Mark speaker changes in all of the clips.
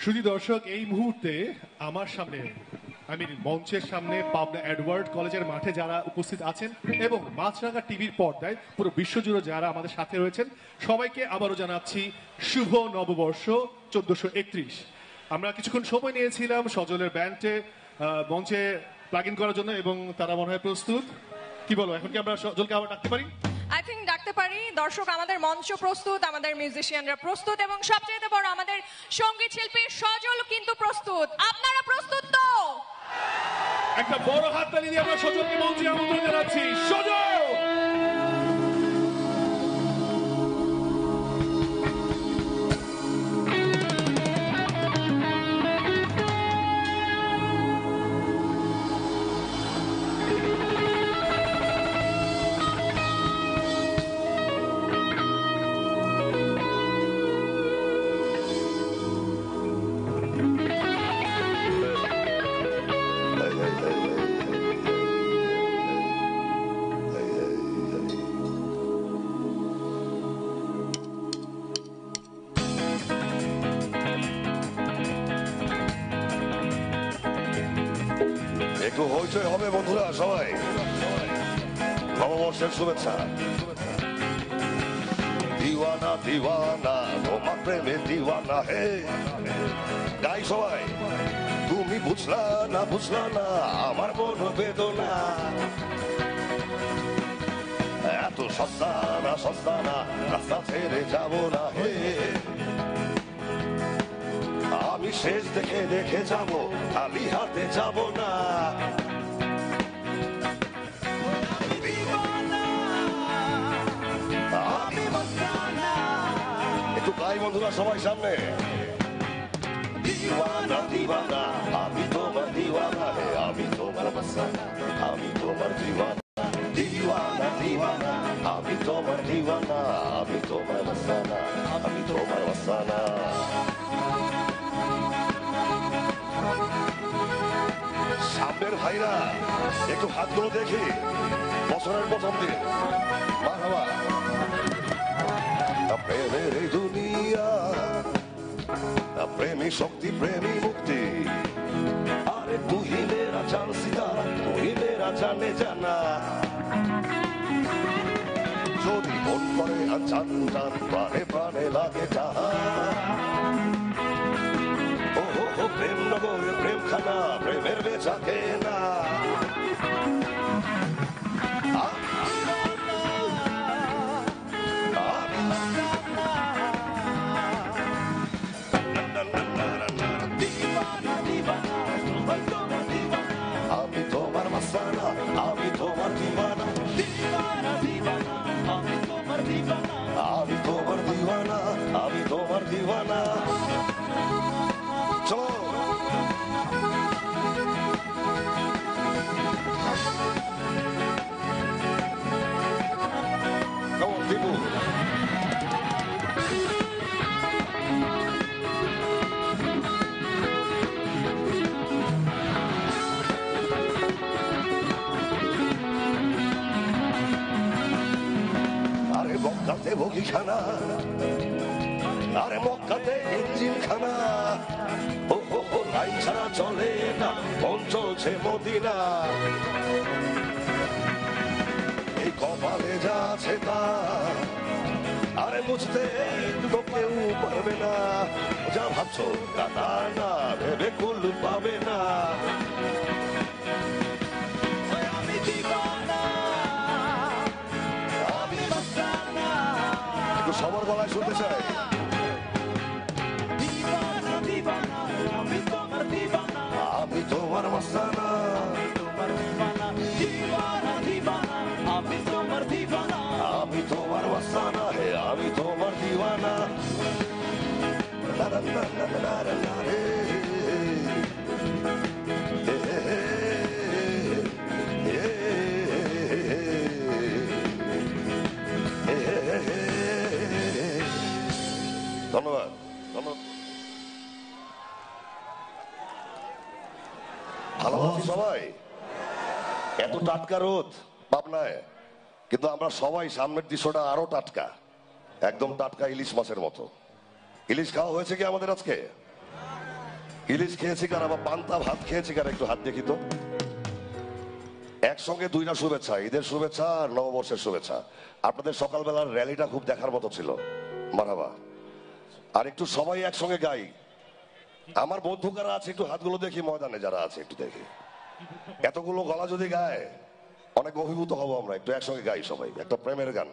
Speaker 1: শুধু দর্শক, এই মুহূর্তে আমার সামনে মঞ্চের সামনে পাবনা এডওয়ার্ড কলেজের মাঠে যারা উপস্থিত আছেন এবং মাছরাঙা টিভির পর্দায় পুরো বিশ্বজুড়ে যারা আমাদের সাথে রয়েছেন, সবাইকে আবারও জানাচ্ছি শুভ নববর্ষ 1431। আমরা কিছুক্ষণ সময় নিয়েছিলাম সজলের ব্যান্ডে মঞ্চে প্লাগ ইন করার জন্য এবং তারা মনে হয় প্রস্তুত। কি বলো, এখন কি আমরা সজলকে আবার ডাকতে পারি?
Speaker 2: আই থিংক ডাকতে পারি। দর্শক, আমাদের মঞ্চ প্রস্তুত, আমাদের মিউজিশিয়ানরা প্রস্তুত এবং সবচেয়ে বড় আমাদের সঙ্গীত শিল্পী সজল কিন্তু প্রস্তুত। আপনারা প্রস্তুত তো?
Speaker 1: একটা বড় হাততালি দিয়ে আমরা সজলকে মঞ্চে আমন্ত্রণ জানাচ্ছি। সজল!
Speaker 3: একটু হইচই হবে বন্ধুরা, সবাই নববর্ষের শুভেচ্ছা। দিওয়ানা দিওয়ানা তোমার প্রেমে দিওয়ানা হে, গাই সবাই। তুমি বুঝলা না আমার মন বেদনা, এত সস্তা না রাস্তা ছেড়ে যাবো না হে। আমি শেষ দেখে যাবো, খালি হাতে যাবো না। একটু গাই বন্ধুরা সবাই সামনে। দিওয়ানা দিওয়ানা আমি তোমার দিওয়ানা হে, আমি তোমার মস্তানা, আমি তোমার দিওয়ানা। দিওয়ানা দিওয়ানা আমি তোমার দিওয়ানা, আমি তোমার মস্তানা, আমি তোমার মস্তানা। সামনের ভাইরা একটু হাতগুলো দেখি, বছরের প্রথম দিন। মারহাবা। প্রেমের এই দুনিয়া, প্রেমী শক্তি প্রেমী মুক্তি। আরে তুই মেরা জান সিতারা, তুই মেরা জানে জানা। যদি মন করে জান জান, প্রাণে প্রাণে লাগে যাহা। ও প্রেম নগরে প্রেম খানা, প্রেমের বেচা কেনা। আমি তোমার মস্তানা, আমি তোমার দিওয়ানা। আমি তোমার দিওয়ানা, আমি তোমার দিওয়ানা। চলো দিবু। আরে মক্কাতে বগিখানা, আরে মক্কাতে ইঞ্জিন খানা। ও লাইন ছাড়া চলে না, মন চলছে মদিনা। এই কপালে যা আছে তা, আরে বুঝতে তো কেউ পারবে না। যা ভাবছো তা না, ভেবে কুল পাবে না। একটু সবার গলায় শুনতে চাই। আমি তোমার মস্তানা, আমি তোমার মস্তানা হে, আমি তোমার দিওয়ানা। ধন্যবাদ। ভালো আছি সবাই? এত টাটকা রোদ পাবনায়, কিন্তু আমরা সবাই সামনের দৃশ্যটা আরো টাটকা, একদম টাটকা ইলিশ মাছের মতো। ইলিশ খাওয়া হয়েছে কি আমাদের আজকে? ইলিশ খেয়েছি কারা বা পান্তা ভাত খেয়েছি কারা একটু হাত দেখি তো। একসঙ্গে দুইটা শুভেচ্ছা, ঈদের শুভেচ্ছা আর নববর্ষের শুভেচ্ছা। আপনাদের সকালবেলার র্যালিটা খুব দেখার মতো ছিল, মারহাবা। আর একটু সবাই একসঙ্গে গাই। আমার বন্ধু কারা আছে একটু হাতগুলো দেখি, ময়দানে যারা আছে একটু দেখি। এতগুলো গলা যদি গায় অনেক অভিভূত হব আমরা। একটু একসঙ্গে গাই সবাই একটা প্রেমের গান।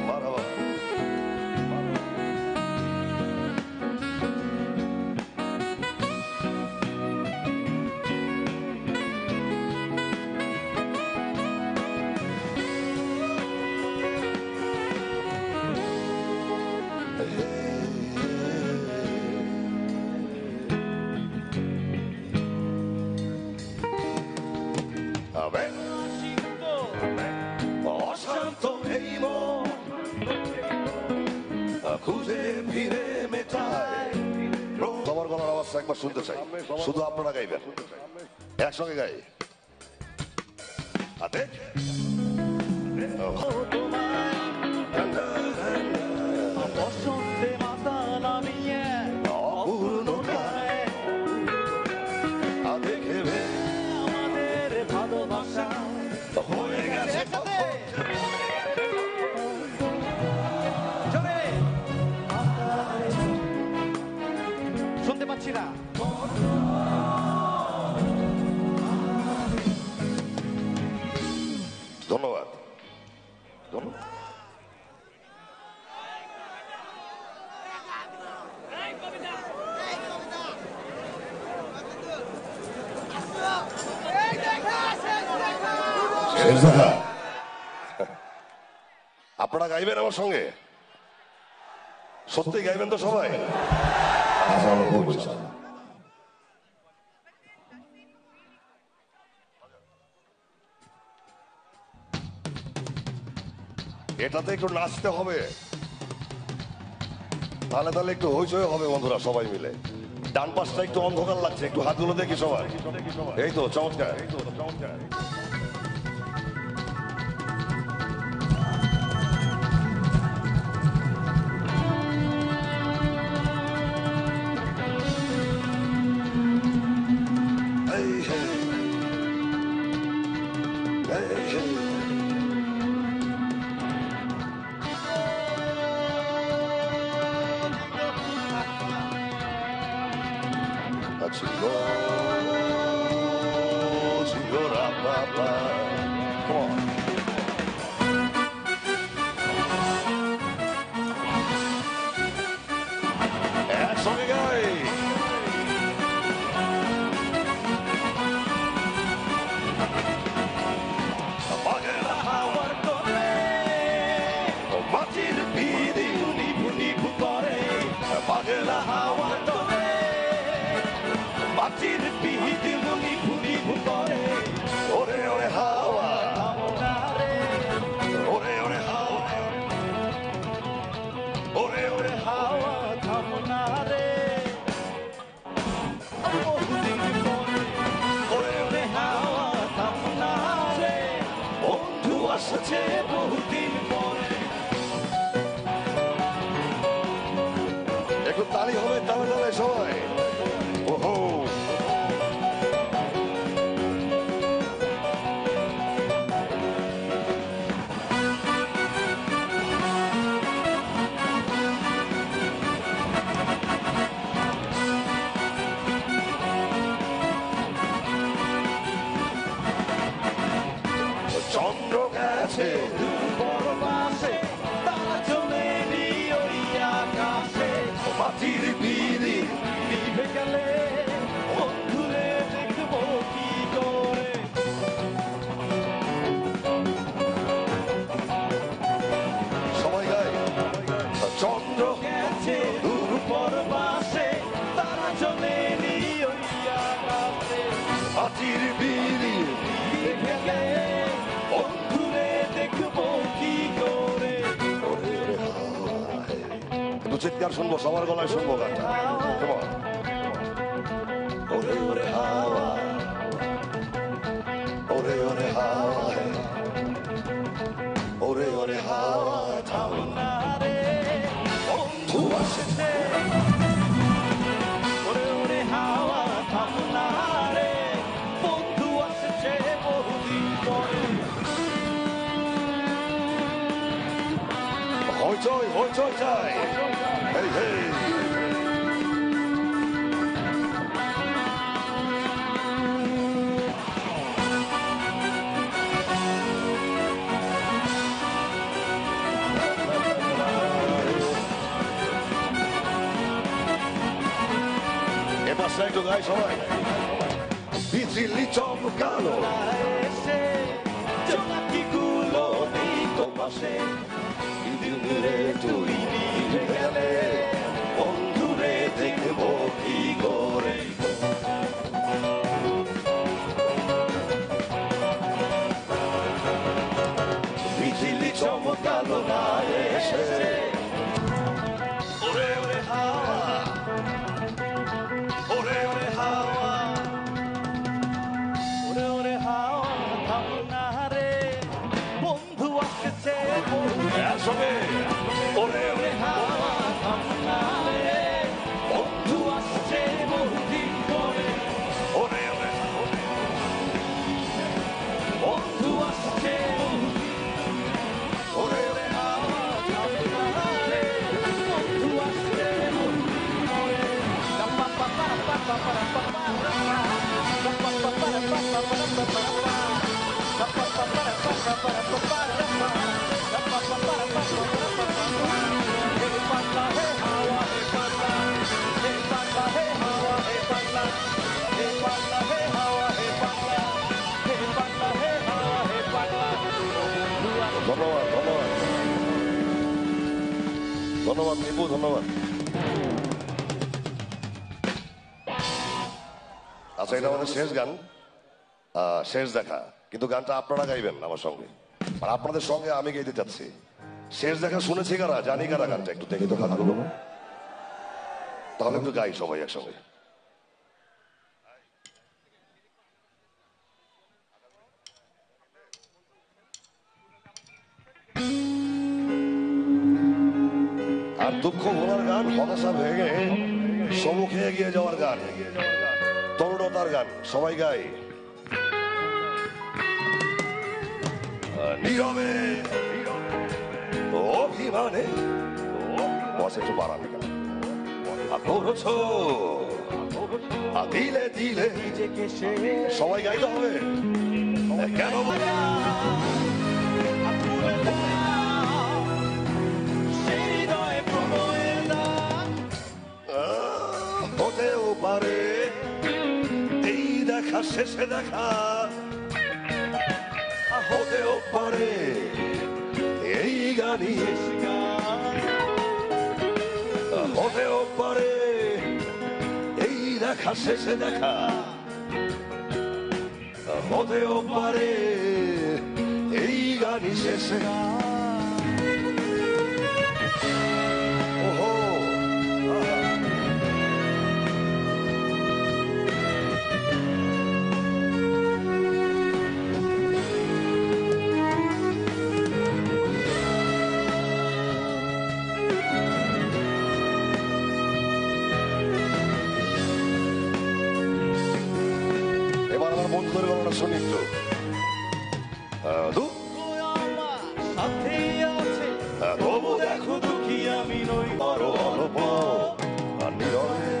Speaker 3: মারহাবা। আমেন। অশান্ত এই মন খুঁজে ফিরে মেটায়। সবার গলার আওয়াজটা একবার শুনতে চাই, শুধু আপনারা গাইবেন, একসঙ্গে গাই। দেখ
Speaker 4: বসন্তে মাথা নামিয়ে
Speaker 3: অপূর্ণতায় দেখে
Speaker 4: আমাদের ভালোবাসা
Speaker 3: হয়ে গেছে
Speaker 4: জোরে শুনতে পাচ্ছি না।
Speaker 3: ধন্যবাদ, ধন্যবাদ। আপনারা গাইবেন আমার সঙ্গে? সত্যি গাইবেন তো সবাই? এটাতে একটু নাচতে হবে, তাহলে তাহলে একটু হইচই হবে বন্ধুরা সবাই মিলে। ডান পাশটা একটু অন্ধকার লাগছে, একটু হাতগুলো দেখি সবাই। এই তো চমৎকার। Chico, Chico, Rapapa. Come on. একসঙ্গে গাই। বাগেরা হাওয়ার তোরে, মাটির পিড়ি নিভু নিভু করে। বাগেরা হাওয়ার তোরে, মাটির পিড়ি নিভু নিভু করে। ওরে ওরে হাওয়া, ওরে ওরে হাওয়া, ওরে ওরে হাওয়া
Speaker 4: থামনা রে
Speaker 3: ওরে ওরে
Speaker 4: হাওয়া থামনা রে
Speaker 3: বন্ধু আসছে বহুদিন পরে। একটু তালি হবে, তালে তালে সবাই। ওহো চন্দ্র গেছে
Speaker 4: পরবাসে তারা চলে ওই আকাশে
Speaker 3: মাটির পিড়ি
Speaker 4: নিভে গেলে বন্ধুরে দেখবো কি করে।
Speaker 3: সবাই গায়। চন্দ্র
Speaker 4: গেছে দূর পরবাসে তারা চলে ওই আকাশে
Speaker 3: মাটির পিড়ি
Speaker 4: নিভে গেলে বন্ধুরে দেখবো কি করে।
Speaker 3: একটু চিৎকার শুনবো, সবার গলায় শুনবো গানটা। Come on. ওরে ওরে হাওয়া ভাষা একটু গাই সবাই। বিজলি চমকালো
Speaker 4: এসে জোনাকি গুলো দিত পাশে
Speaker 3: দিদিরে তুই নিয়ে গেলে
Speaker 4: বন্ধুরে দেখবো কি করে বিজলি চমকালো না এসে ওরে ওরে হাওয়া ওরে ওরে হাওয়া ওরে ওরে হাওয়া থামনা রে বন্ধু আসছে
Speaker 3: একসঙ্গে
Speaker 4: ওরে ওরে হাওয়া থামনা রে বন্ধু আসছে বহুদিন পরে
Speaker 3: ওরে ওরে
Speaker 4: বন্ধু আসছে ওরে ওরে হাওয়া থামনা রে বন্ধু আসছে বহুদিন পরে পা পা পা পা পা পা
Speaker 3: ধন্যবাদ ধন্যবাদ ধন্যবাদ নিপু ধন্যবাদ। আচ্ছা এটা আমাদের শেষ গান, শেষ দেখা, কিন্তু গানটা আপনারা গাইবেন আমার সঙ্গে আর আপনাদের সঙ্গে আমি গাইতে চাচ্ছি। শেষ দেখা শুনেছি কারা, জানি কারা, গানটা একটু দেখি তো হাতগুলো, তাহলে একটু গাই সবাই একসঙ্গে। আর দুঃখ ভোলার গান, হতাশা ভেঙে সম্মুখে এগিয়ে যাওয়ার গান, তরুণতার গান, সবাই গাই। নীরবে অভিমানে বস একটু বাড়াবে কেন করছ দিলে দিলে
Speaker 4: নিজেকে সে
Speaker 3: সবাই গাইতে হবে কেন হতেও পারে এই দেখা শেষে দেখা, হতেও পারে এই গানই হতেও পারে এই দেখা শেষে দেখা, হতেও পারে এই গানই শেষে। ওহো এবার আমার বন্ধুদের গলাটা শুনি একটু।
Speaker 4: সাথে আছে তবু দেখো দুঃখী আমি নই
Speaker 3: আরো অল্প নীরবে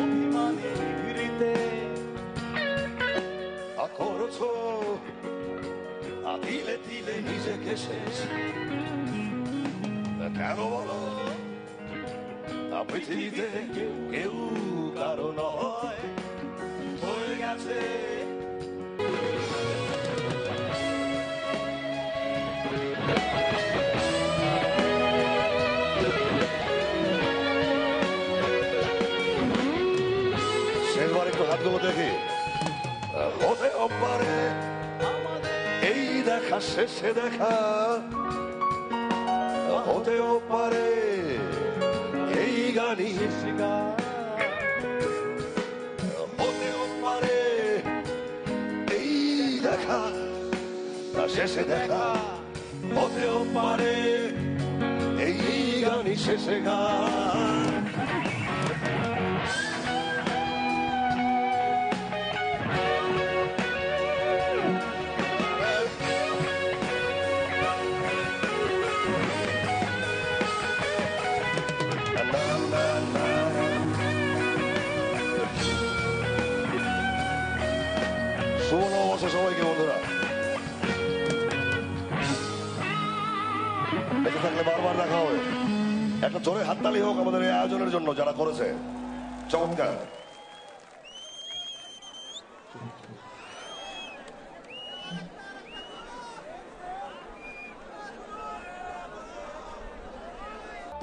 Speaker 4: অভিমানী নিভৃতে
Speaker 3: করছ দিলে দিলে নিজেকে শেষ কেন বলো পৃথিবীতে কেউ কারো নয় হয়ে গেছে। শেষবার একটু হাতগুলো দেখি। হতে পারে এই দেখা শেষে দেখা, হতেও পারে এই গানই হতেও পারে এই দেখা শেষে দেখা, হতেও পারে এই গানই শেষে গান। শুভ নববর্ষ সবাইকে বন্ধুরা, বেঁচে থাকলে বারবার দেখা হবে। একটা জোরে হাততালি হোক আমাদের এই আয়োজনের জন্য যারা করেছে। চমৎকার।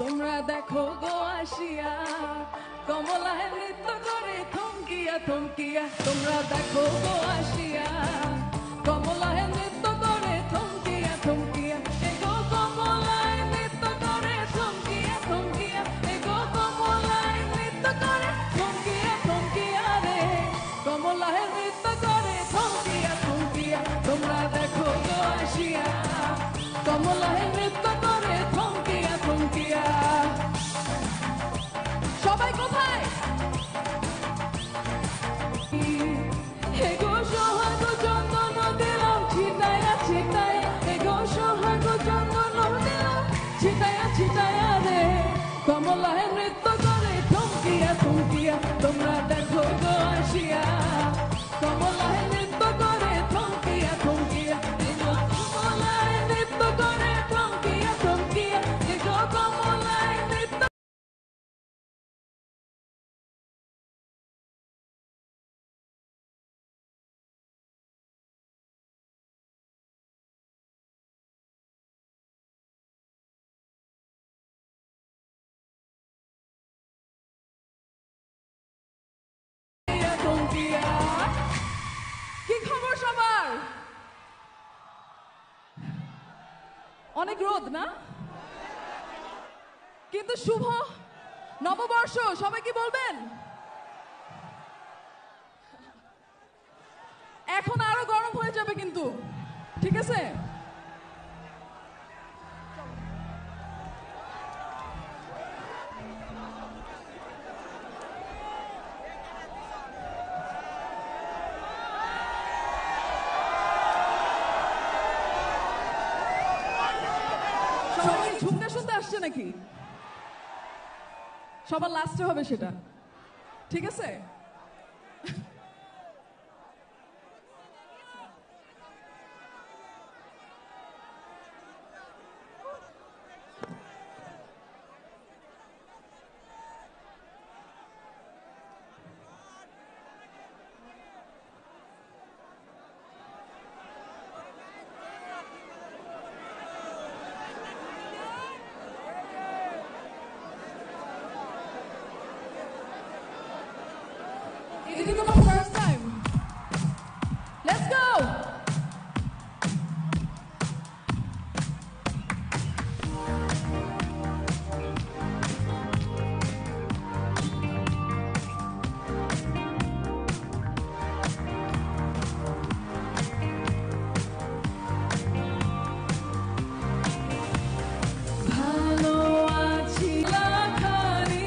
Speaker 5: তোমরা দেখো গো আসিয়া কমলায় নৃত্য করে থমকিয়া থমকিয়া তোমরা দেখো গো আসিয়া কমলায় নৃত্য করে থমকিয়া থমকিয়া এগো কমলায় নৃত্য করে থমকিয়া থমকিয়া এগো কমলায় নৃত্য করে থমকিয়া থমকিয়া রে কমলায় নৃত্য করে থমকিয়া থমকিয়া তোমরা দেখো গো আসিয়া কমলায় নৃত্য করে থমকিয়া থমকিয়া সবাই কোথায় এগো সোহাগ চন্দন দিলাম ছিটায়া ছিটায়া এগো সোহাগ চন্দন দিলাম ছিটায়া ছিটায়া রে কমলায় নৃত্য করে থমকিয়া থমকিয়া তোমরা দেখো গো আসিয়া কমলায় নৃত্য করে থমকিয়া থমকিয়া এগো কমলায় নৃত্য করে থমকিয়া থমকিয়া এগো কমলায় নৃত্য কি খবর সবার? অনেক রোদ না, কিন্তু শুভ নববর্ষ সবাই কি বলবেন? এখন আরো গরম হয়ে যাবে কিন্তু, ঠিক আছে? সবাই ঝুমকা শুনতে আসছে নাকি? সবার লাস্টে হবে সেটা, ঠিক আছে? Is it the first time? Let's go! ভালো আছি লাখানি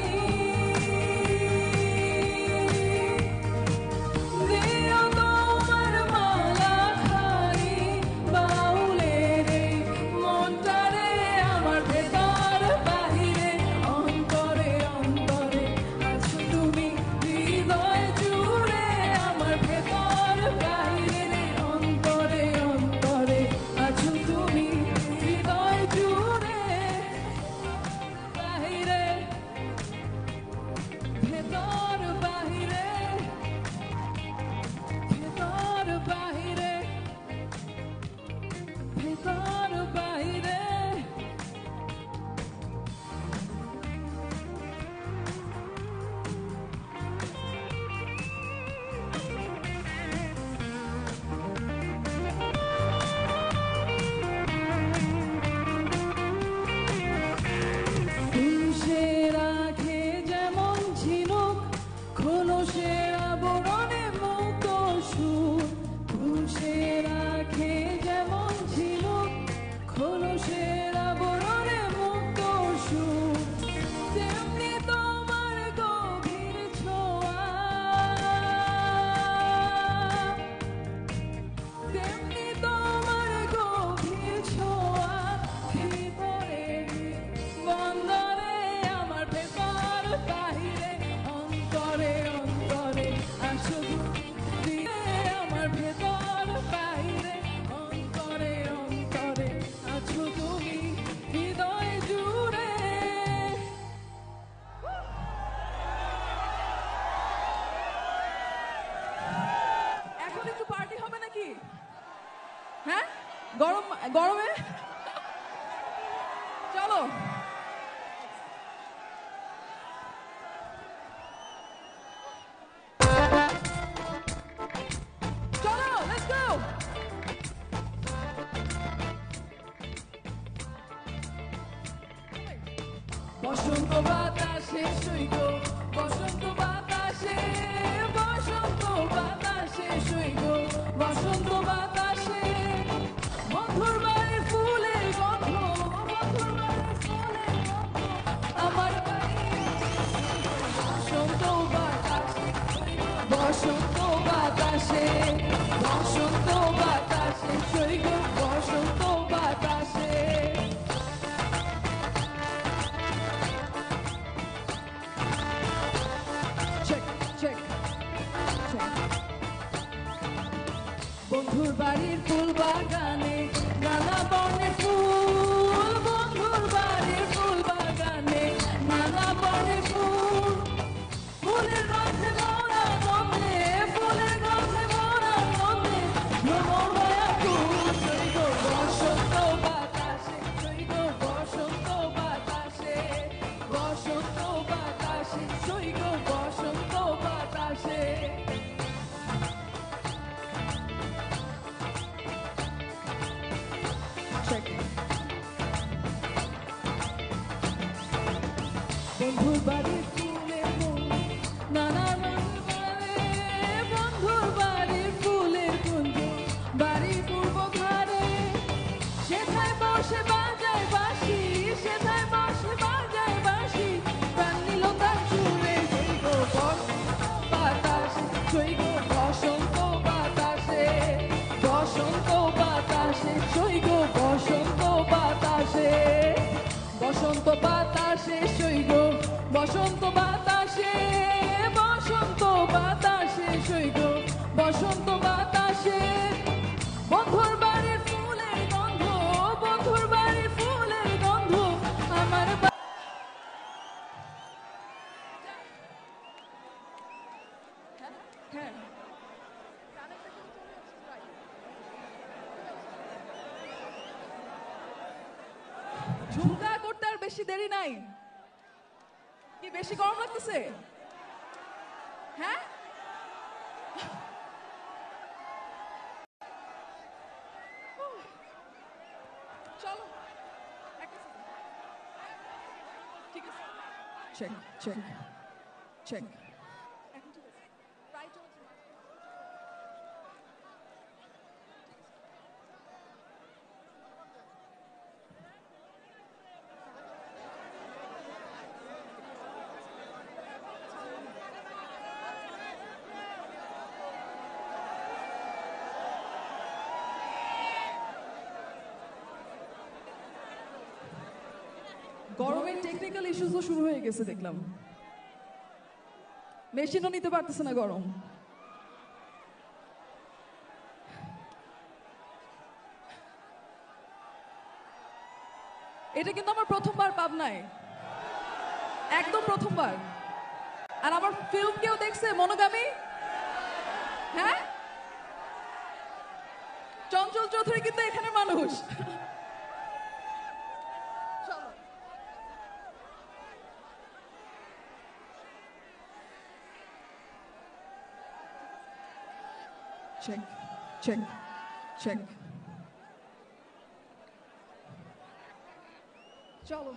Speaker 5: গরমে চলো চলো লেটস গো বসন্ত বাতাসে সৈগ বসন্ত বাতাসে বসন্ত বাতাসে সৈগ বসন্ত বাতাসে মধুর বাড়ির ফুলের গন্ধ মধুর বাড়ির ফুলের গন্ধ আমার বসন্ত বাতাসে বসন্ত বাতাসে বসন্ত বাতাসে সৈগ বসন্ত বাতাসে বন্ধুর বাড়ির ফুল বাগানে নানা বর্ণের ফুল বন্ধুর বাড়ির ফুল বাগানে নানা বর্ণের ফুল ফুলের গন্ধে ভরা গন্ধে ফুলের গন্ধে ভরা গন্ধে ভ্রমর মায়া ফুল সৈগ বসন্ত বাতাসে সৈগ বসন্ত বাতাসে বসন্ত বাতাসে সৈগ বসন্ত বাতাসে বন্ধুর বাড়ির ফুলের কুঞ্জ নানা রঙে বন্ধুর বাড়ির ফুলের কুঞ্জ বাড়ির পূর্ব ঘরে সেথায় বসে বাজায় বাঁশি সেথায় বসে বাজায় বাঁশি প্রাণ নিল তার সুরে সৈগ বাতাসে সৈগ বসন্ত বাতাসে বসন্ত বাতাসে সৈগ বসন্ত বাতাসে বসন্ত বাতাসে সৈগ বসন্ত বাতাসে বসন্ত বাতাসে সৈগ বসন্ত বাতাসে বন্ধুর বাড়ির ফুলের গন্ধ বন্ধুর বাড়ির ফুলের গন্ধ আমার ঝুমকা করতে আর বেশি দেরি নাই কি বেশি গরম লাগতেছে হ্যাঁ চলো ঠিক আছে চেক চেক চেক গরমের টেকনিক্যাল ইস্যুসও শুরু হয়ে গেছে দেখলাম মেশিনও নিতে পারতেছে না গরম এটা কিন্তু আমার প্রথমবার পাবনায় একদম প্রথমবার আর আমার ফিল্ম কেউ দেখছে মনোগামী হ্যাঁ চঞ্চল চৌধুরী কিন্তু এখানে মানুষ check check check চলো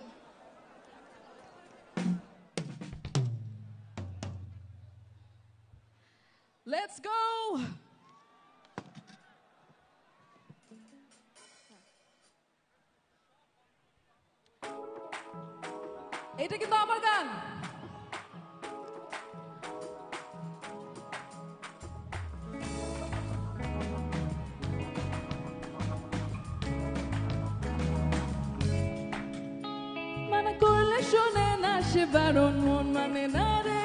Speaker 5: let's go এটা কিন্তু আমার গান শোনে না সে বারণ মন মানে না রে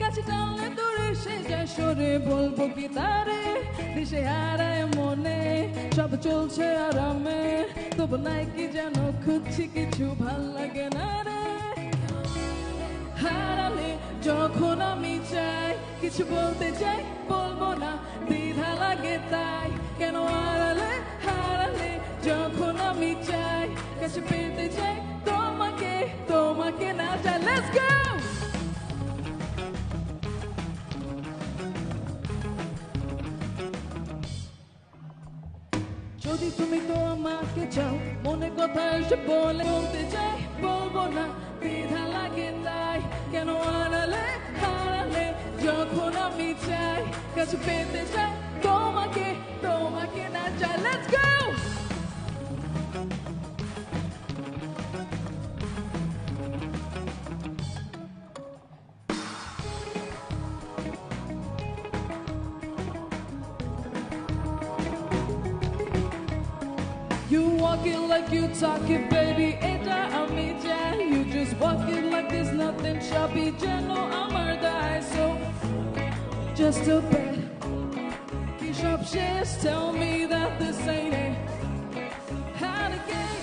Speaker 5: কাছে টানলে দূরে সে যায় সরে বলবো কি তারে দিশে হারায় মনে সব চলছে আরামে তবু নাই কি যেন খুঁজছি কিছু ভাল লাগে না রে হারালে যখন আমি চাই কিছু বলতে চাই বলবো না দ্বিধা লাগে তাই কেন হারালে হারালে যদি তুমি তো আমাকে চাও মনে কথা এসে বলতে চাই বলবো না দ্বিধা লাগে তাই কেন আড়ালে হারালে যখন আমি চাই কাছে পেতে চাই তোমাকে তোমাকে না চাই let's go You walking like you talking, baby. Eta amija. You just walking like there's nothing. Shabby jano amar die. So just a bit. Keep sharp shares. Tell me that this ain't it. How to get,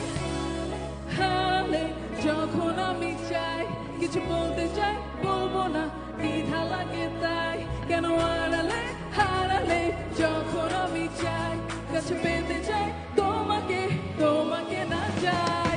Speaker 5: how to যখন আমি চাই কিছু বলতে চাই বলবো না দ্বিধা লাগে তাই কেন আড়ালে হারালে যখন আমি চাই কাছে পেতে চাই তোমাকে তোমাকে না চাই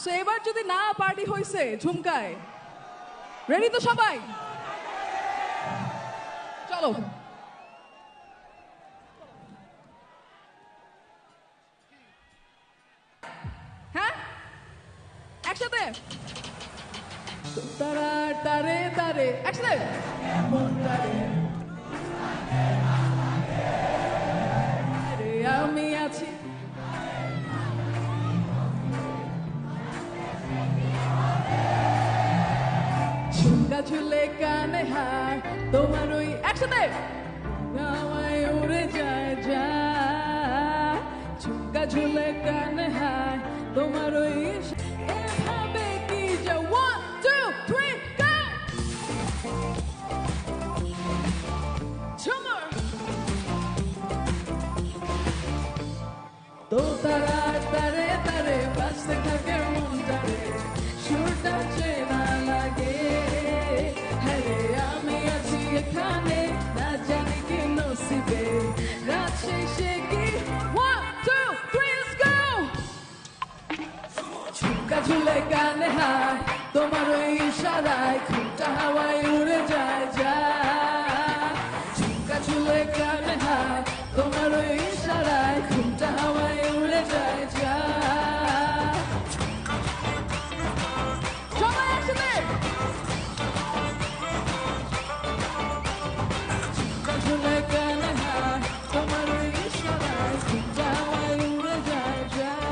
Speaker 5: So এবার যদি না পার্টি হইছে ঝুমকায় রেডি তো সবাই চলো হ্যাঁ একসাথে তারা তারে তারে একসাথে আমি আছি ঝুমকা ঝুলে কানে হায় তোমার ওই একসাথে হাওয়ায় উড়ে যায় যায় ঝুমকা ঝুলে কানে হায় তোমার ওই এভাবে কি যে 1 2 3 go ঝুমর তো তারা তারে তারে বাজতে থাকে মনটারে সুরটা চেনা লাগে হ্যাঁ আমি আছি এখানে না জানি কি নসিবে রাত শেষে কি 1 2 3 let's go ঝুমকা ঝুলে গানে হায় তোমার ওই ইশারায় ঘুমটা হাওয়ায় উড়ে যায় যায় ঝুমকা ঝুলে গানে হায় তোমার ওই ইশারায় ঘুমটা হাওয়ায় উড়ে যায় যায় সবাই একসাথে ঝুমকা ঝুলে গানে হায় তোমার ওই ইশারায় ঘুমটা হাওয়ায় উড়ে যায় যায়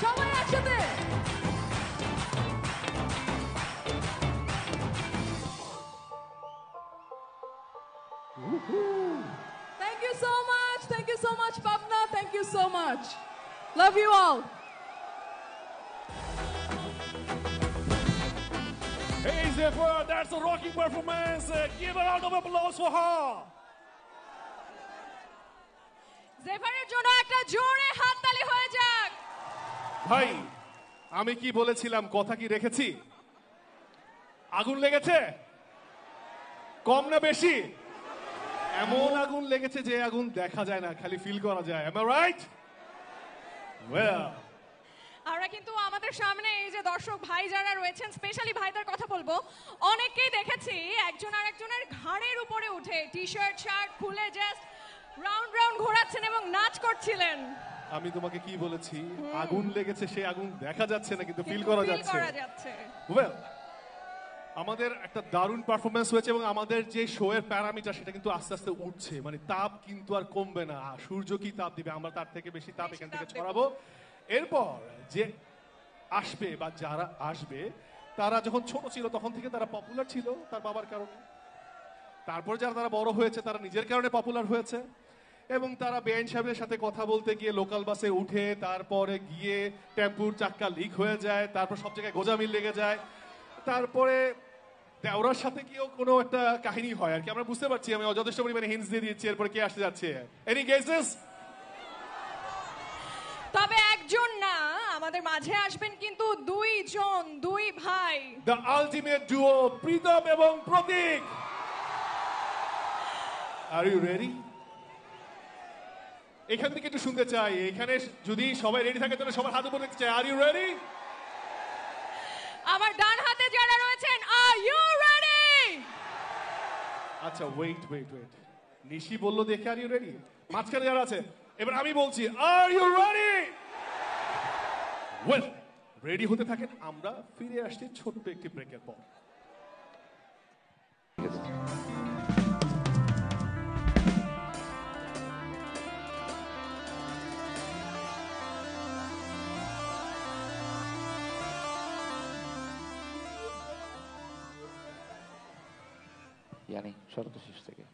Speaker 5: সবাই একসাথে Thank you so much. Thank you so much, Pavna. Thank you so much. Love you all.
Speaker 6: Hey Zephyr, that's a rocking performance. Give a round of applause for her.
Speaker 2: জেফারের জন্য একটা জোরে হাততালি হয়ে যাক
Speaker 1: ভাই আমি কি বলেছিলাম কথা কি রেখেছি আগুন লেগেছে কম না বেশি এমন আগুন লেগেছে যে আগুন দেখা যায় না খালি ফিল করা যায় am I right well
Speaker 2: আমরা কিন্তু আমাদের সামনে এই যে দর্শক ভাই যারা রয়েছেন স্পেশালি ভাইদের কথা বলবো অনেককেই দেখেছি একজন আরেকজনের ঘাড়ের উপরে উঠে টি-শার্ট শার্ট খুলে জাস্ট রাউন্ড রাউন্ড ঘোরাচ্ছেন এবং নাচ করছিলেন
Speaker 1: আমি তোমাকে কি বলেছি আগুন লেগেছে সেই আগুন দেখা যাচ্ছে না কিন্তু ফিল করা যাচ্ছে well আমাদের একটা দারুণ পারফরমেন্স হয়েছে এবং আমাদের যে শো এর প্যারামিটার সেটা কিন্তু আস্তে আস্তে উঠছে মানে তাপ কিন্তু আর কমবে না সূর্য কি তাপ দিবে আমরা তার থেকে বেশি তাপ এখান থেকে ছড়াবো এরপর যে আসবে বা যারা আসবে তারা যখন ছোট ছিল তখন থেকে তারা পপুলার ছিল তার বাবার কারণে তারপর যারা তারা বড় হয়েছে তারা নিজের কারণে পপুলার হয়েছে এবং তারা বেআইন সাহেবের সাথে কথা বলতে গিয়ে লোকাল বাসে উঠে তারপরে গিয়ে টেম্পুর চাক্কা লিক হয়ে যায় তারপর সব জায়গায় গোজামিল লেগে যায় তারপরে দেওরার সাথে গিয়েও কোনো একটা কাহিনী হয় আর কি আমরা বুঝতে পারছি আমি যথেষ্ট পরিমাণে হিন্টস দিয়ে দিয়েছি এরপরে কে আসতে যাচ্ছে এনি গেসেস
Speaker 2: তবে একজন না আমাদের মাঝে আসবেন কিন্তু দুইজন, দুই ভাই।
Speaker 1: দ্য আলটিমেট ডুও প্রীতম এবং প্রতীক। আর ইউ রেডি? এখান থেকে একটু শুনতে চাই, এখানে যদি সবাই রেডি থাকে তাহলে সবার হাত উপরে দেখতে চাই। Are you ready?
Speaker 2: আমার ডান হাতে যারা রয়েছেন, আর ইউ রেডি?
Speaker 1: আচ্ছা ওয়েট ওয়েট ওয়েট, নিশি বললো দেখে আর ইউ রেডি? মাঝখানে যারা আছে, এবার আমি বলছি are you ready? Well, ready হতে থাকেন, আমরা ফিরে আসছি ছোট্ট একটি ব্রেকের পর।
Speaker 7: ইয়ানি শরত শেষ থেকে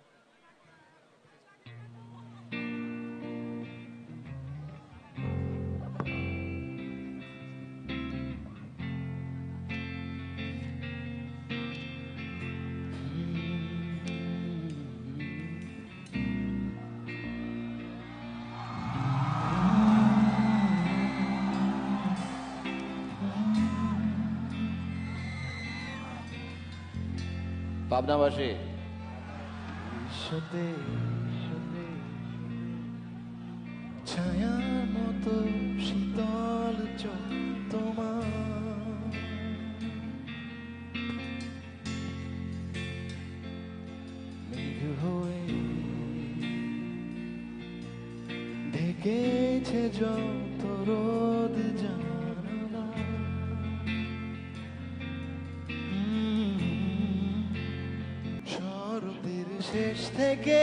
Speaker 7: পাবনাবাসী
Speaker 8: সতে ছায়ার মতো শীতল চোখ তোমার, মেঘ হয়ে ঢেকেছে যত রোদ জানালা, শরতের শেষ থেকে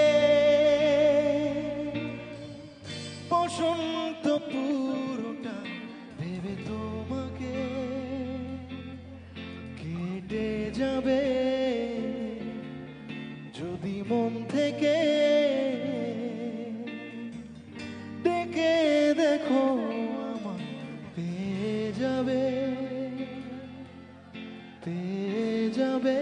Speaker 8: বসন্ত পুরোটা ভেবে তোমাকে কেটে যাবে যদি মন থেকে ডেকে দেখো আমার পেয়ে যাবে, পেয়ে যাবে।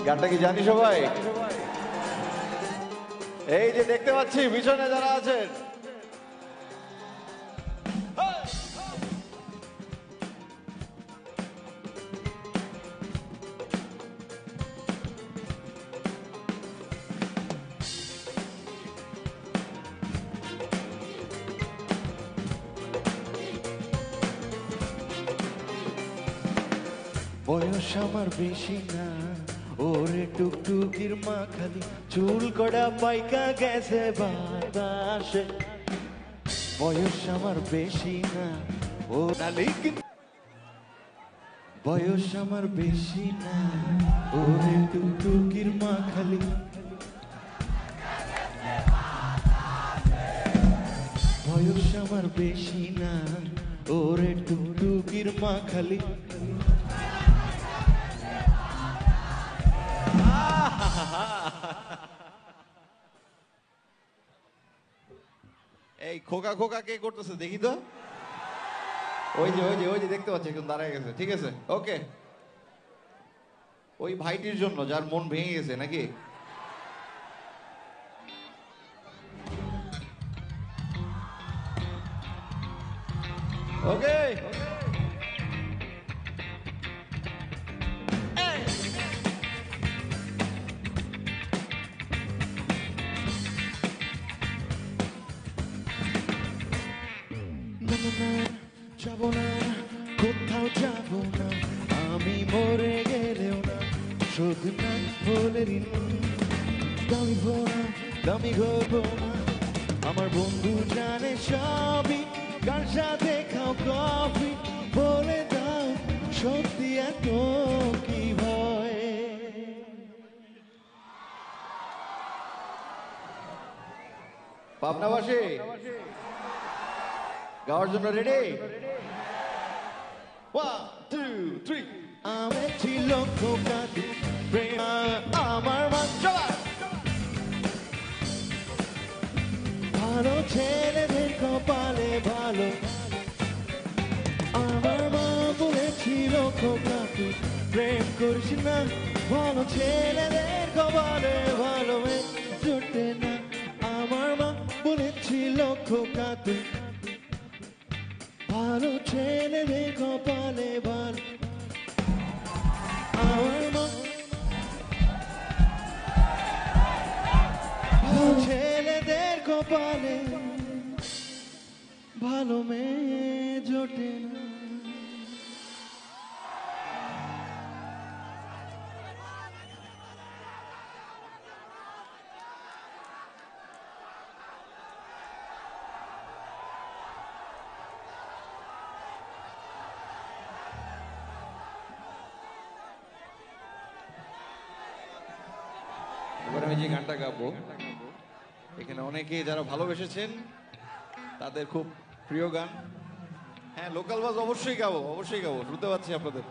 Speaker 7: গানটা কি জানি সবাই? এই যে দেখতে পাচ্ছি পিছনে যারা আছেন,
Speaker 8: বয়স আমার বেশি না, ওরে টুকটুকির মা খালি চুল কড়া পাইকা গেছে বাতাসে। বয়স আমার বেশি না, ও নালিক বয়স আমার বেশি না, ওরে টুকটুকির মা খালি বয়স আমার বেশি না, ওরে টুকটুকির মা খালি
Speaker 7: এই খোকা খোকা কে করতেছে দেখি তো। ওই যে ওই যে ওই যে দেখতে পাচ্ছি একজন দাঁড়ায় গেছে, ঠিক আছে ওকে। ওই ভাইটির জন্য যার মন ভেঙে গেছে নাকি? ওকে
Speaker 8: যাব না, কোথাও যাব না, আমি মরে গেলেও না, শুধু না বলে ঋণ দামি ভোনা দামি ঘরবো না। আমার বন্ধু জানে সবই, কার সাথে খাও কফি বলে দাও সত্যি এত কি ভয়
Speaker 7: পাবনাবাসী গাওয়ার জন্য রেডি 1 2 3
Speaker 8: আমি ছিল খোকাতি প্রেম আমার মাত্রা ভালো ছেলেদের কপালে ভালো আমার মা বলেছিল খোকাতি প্রেম করিস না ভালো ছেলেদের কপালে ভালো মেয়ে জুটে না আমার মা বলেছিল খোকাতি ভালো ছেলেদের কপালে ভালো আমার মা ভালো ছেলেদের কপালে ভালো মেয়ে জোটে না
Speaker 7: এবার আমি যে গানটা গাবো এখানে অনেকেই যারা ভালোবেসেছেন তাদের খুব প্রিয় গান হ্যাঁ লোকাল বাজ অবশ্যই গাবো শুনতে পাচ্ছি আপনাদের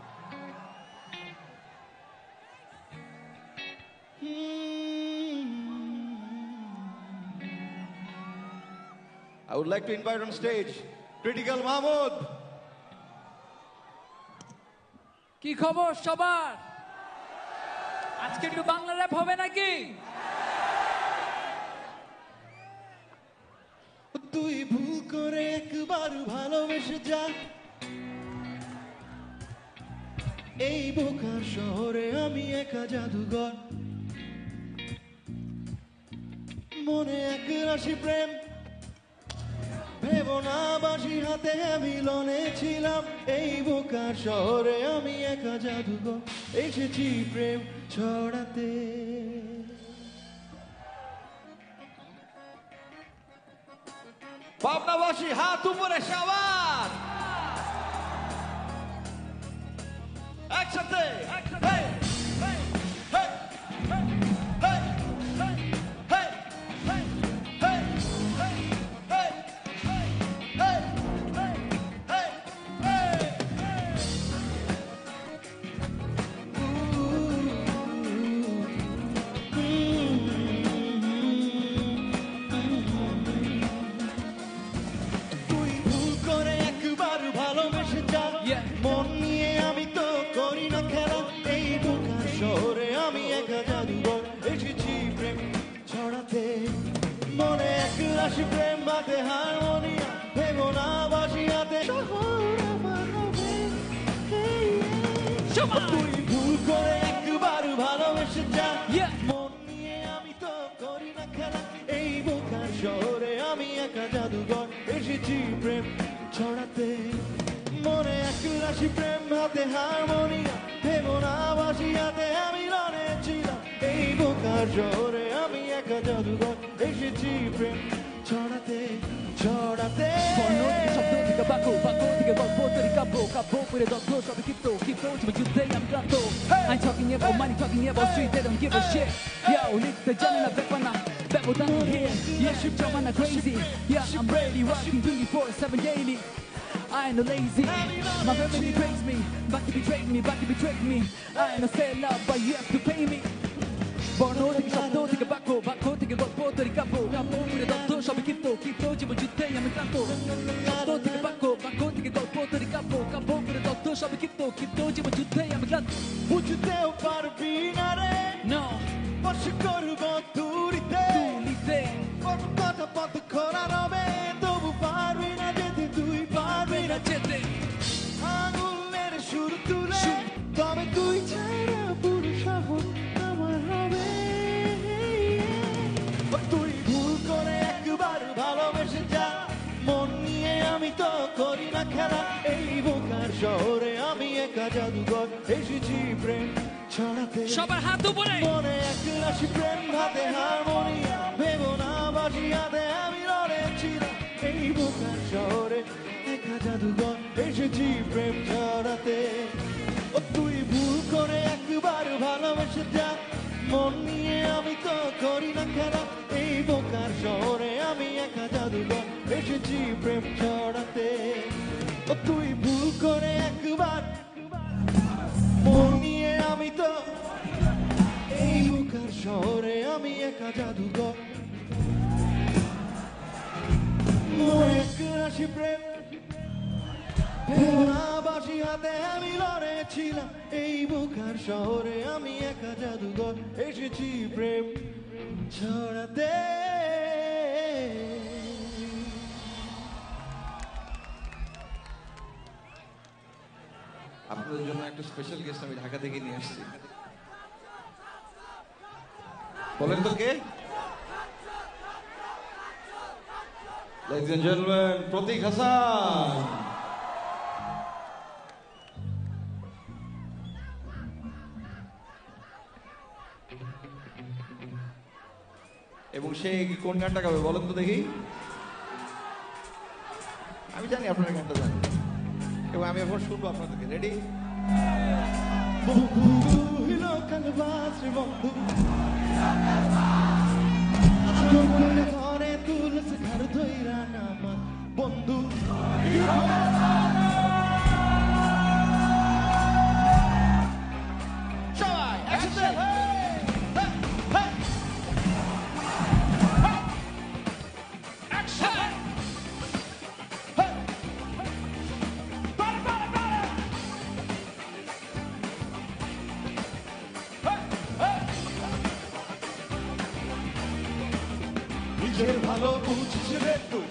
Speaker 7: I would like to invite on stage Critical Mahmood.
Speaker 4: কি খবর সবার? আজকে একটু বাংলা র‍্যাপ হবে নাকি?
Speaker 8: তুই ভুল করে একবার ভালোবেসে যা এই বোকার শহরে আমি একা জাদুঘর মনে এক রাশি প্রেম ভেবো না বাসি হাতে মিলনে ছিলাম এই বোকার শহরে আমি একা জাদুঘর এসেছি প্রেম ছড়াতে
Speaker 7: পাবনাবাসী হাত উপরে সবার একসাথে Hey! Hey! Hey! Hey! Hey! Hey! Hey! Hey! Hey! Hey! Hey!
Speaker 8: তুই ভুল করে একবার ভালোবেসে যা
Speaker 4: Yeah.
Speaker 8: মন নিয়ে আমি তো করি না খেলা এই বোকার শহরে আমি একা জাদুঘর এসেছি প্রেম ছড়াতে মনে এক রাশি প্রেম বাদে হারমোনিয়া ভেবো না বাসি হাতে শহর আমার হবে তুই ভুল করে একবার ভালোবেসে যা
Speaker 4: Yeah.
Speaker 8: মন নিয়ে আমি তো করি না খেলা এই বোকার শহরে আমি একা জাদুঘর এসেছি প্রেম ছড়াতে মনে এক রাশি প্রেম হাতে হারমোনিয়া ভেবো না বাসি হাতে আমি রনে ছিলাম এই বোকার শহরে আমি একা জাদুঘর এসেছি প্রেম ছড়াতে ছড়াতে
Speaker 4: বর্ণ থেকে শব্দ থেকে বাক্য বাক্য থেকে গল্প তৈরি কাব্য কাব্য করে দগ্ধ সবে ক্ষিপ্ত ক্ষিপ্ত জীবন যুদ্ধে আমি ক্লান্ত I ain't talking about money, talking about street, they don't give a shit. Yo, লিখতে জানি না ব্যাপার ব্যাপার here. Yeah, জমানা crazy. Yeah, I'm ready, rocking 24/7 daily. I ain't no lazy. My family praise me, back to betray me, back to betray me. I ain't no sell out, but you have to pay me. বর্ণ থেকে শব্দ থেকে বাক্য বাক্য থেকে গল্প তৈরি কাব্য কাব্য করে দগ্ধ সবে ক্ষিপ্ত ক্ষিপ্ত জীবন যুদ্ধে আমি ক্লান্ত শব্দ থেকে বাক্য বাক্য থেকে গল্প তৈরি কাব্য কাব্য করে দগ্ধ সবে ক্ষিপ্ত ক্ষিপ্ত জীবন যুদ্ধে আমি ক্লান্ত
Speaker 8: বুঝতেও পারবি না রে
Speaker 4: No,
Speaker 8: বস করব দূরিতে
Speaker 4: তুলিতে
Speaker 8: কত কথা পথ খোলা রবে তবু পারবি না যেতে তুই পারবি না
Speaker 4: যেতে
Speaker 8: আঙুলের সুর তুলে তবে তুই ছাড়া পুরো শহর আমার হবে তুই ভুল করে একবার ভালোবেসে যা মন নিয়ে আমি তো করি না খেলা এই বোকার শহরে আমি একা জাদুঘর এসেছি প্রেম ছড়াতে
Speaker 4: সবার হাত উপরে
Speaker 8: মনে এক রাশি প্রেম হাতে হারমোনিয়া ভেবো না বাসি হাতে আমি রনে ছিলাম এই বোকার শহরে একা জাদুঘর এসেছি প্রেম ছড়াতে এসেছি প্রেম ছড়াতে ও তুই ভুল করে একবার মন নিয়ে আমি তো এই বুকার শহরে আমি একা জাদুঘর এক রাশি প্রেম বাসি হাতে আমি লড়েছিলাম এই বুকার শহরে আমি একা জাদুঘর এসেছি প্রেম ছড়াতে
Speaker 7: আপনাদের জন্য একটা স্পেশাল গেস্ট আমি ঢাকা থেকে নিয়ে আসছি বলেন তো কে Ladies and gentlemen, প্রতীক হাসান এবং সে কোন গানটা গাবে বলেন তো দেখি আমি জানি আপনারা গানটা জানেন এবং আমি এখন শুনবো আপনাদেরকে রেডি
Speaker 8: বন্ধু হইলো কালবাসে বন্ধু ঘরে তুলস ঘর ধইরা নামা বন্ধু সবাই একসাথে নিজের ভালো বুঝিস রে তুই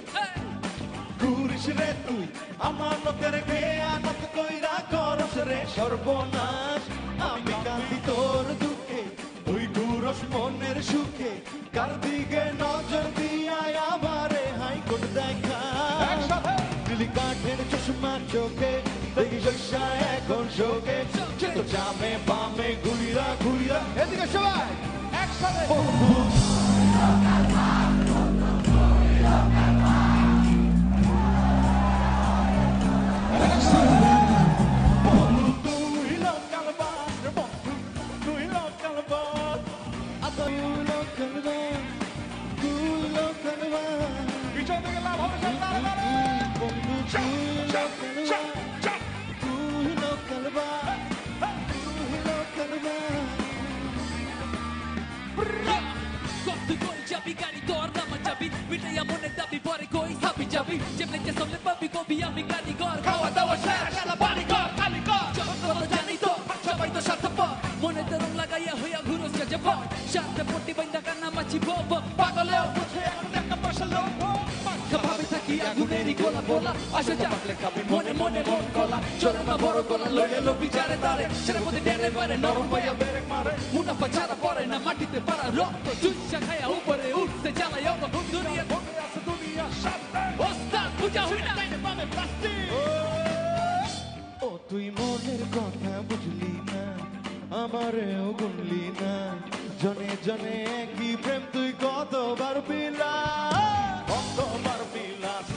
Speaker 8: ঘুরিস রে তুই আমার লোকের খেয়ানত কইরা করস রে সর্বনাশ আমি কান্দি তোর দুঃখে তুই ঘুরস মনের সুখে কার দিকে নজর দিয়া আমারে হাইকোর্ট দেখা দিলি কাঠের চশমা চোখে দেখি শস্যা এখন শোকে তো জামে বামে ঘুরিরা ঘুরিরা এদিকে সবাই একসাথে বন্ধু তুই মনের কথা বুঝলি না আমারেও গুনলি না জনে জনে একই প্রেম তুই কতবার পিলা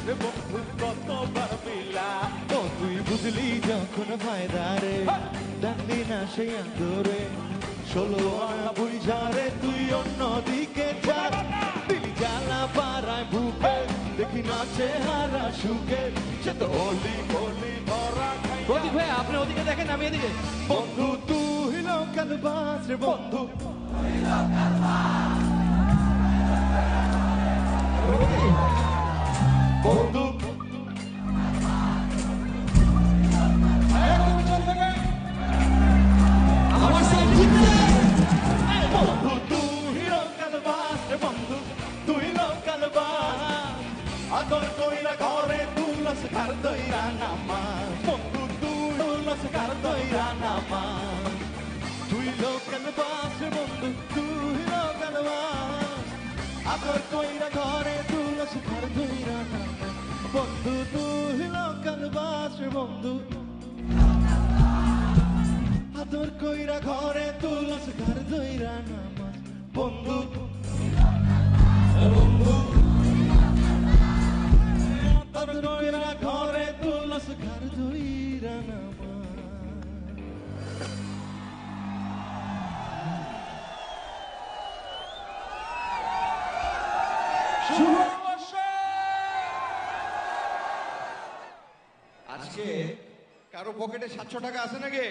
Speaker 8: রে বন্ধু কতবার পিলা ও তুই বুঝলি যখন ফায়দা রে ডাকলি না সেই আদরে 16 আনা বুঝারে তুই অন্য দিকে যা দিলি জ্বালা পাড়ায় বুকে দেখি না চেহারা সুখে সে তো হলি হলি ভরা প্রদীপ ভাই আপনি ওদিকে দেখেন আমি এদিকে বন্ধু তুই লোকাল বাস রে বন্ধু বন্ধু আমার সাথে বন্ধু তুই লোকাল বাস রে বন্ধু তুই লোকাল বাস আদর কইরা ঘরে তুলস ঘর দইরা নামা বন্ধু তুলস ঘর দইরা নামা তুই লোকাল বাস রে বন্ধু তুই লোকাল বাস আদর কইরা ঘরে তুলস ঘর দইরা নামা বন্ধু তুই লোকাল বাস রে বন্ধু আদর কইরা ঘরে তুলস ঘর দইরা নামা বন্ধু বন্ধু আদর কইরা ঘরে তুলস ঘর দইরা নামা
Speaker 7: কারো পকেটে 700 টাকা আছে নাকি?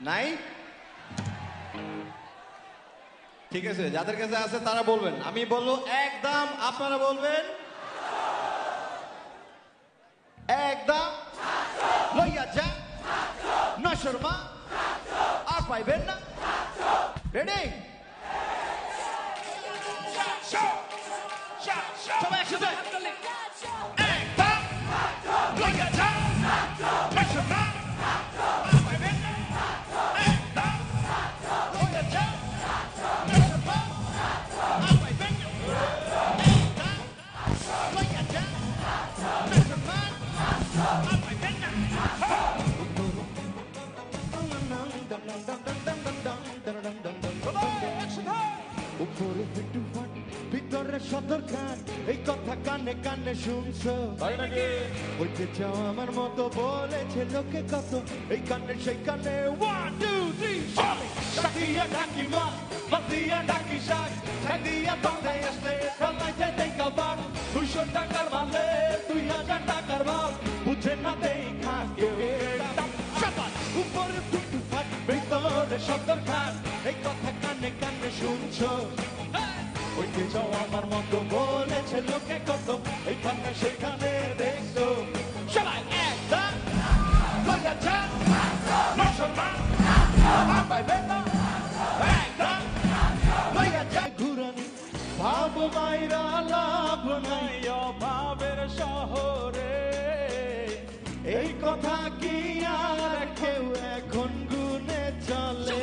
Speaker 7: নাই? ঠিক আছে, যাদের কাছে আছে তারা বলবেন। আমি বলবো একদম, আপনারা বলবেন একদম। লইয়া যা নশোর মা, আর পাইবেন না। রেডি? সবাই একসাথে। একদম লইয়া যা নশোর মা, আর পাইবেন না। একদম লইয়া যা নশোর মা, আর পাইবেন না। একদম লইয়া যা নশোর মা, আর পাইবেন না। উপরে ফিটুফাট ভিতরে সদরঘাট, এই কথা কানে কানে শুনছো? বলতে চাও আমার মতো বলেছে লোকে কত, এই কানে সেই কানে 1 2 3 চলে। ডাকিয়া ডাকি মা, বাতিয়া ডাকি শাক, ডাকিয়া বাঁধে আসলে ফলাই যেতে কাবার। 200 টাকার মালে 2000 টাকার মাল, বুঝে না দেখা কেউ। উপরে ফিটুফাট ভিতরে সদরঘাট, এই কথা কানে কানে শুনছো? বলতে চাও আমার মতো বলেছে লোকে কত, এইখানে সেখানে দেখছো? সবাই একদম লইয়া যা নশোর মা, আর পাইবেন না। একদম লইয়া যা ঘুরানি ভাব মাইরা লাভ নাই অভাবের শহরে, এই কথা কি আর কেউ এখন গুনে চলে?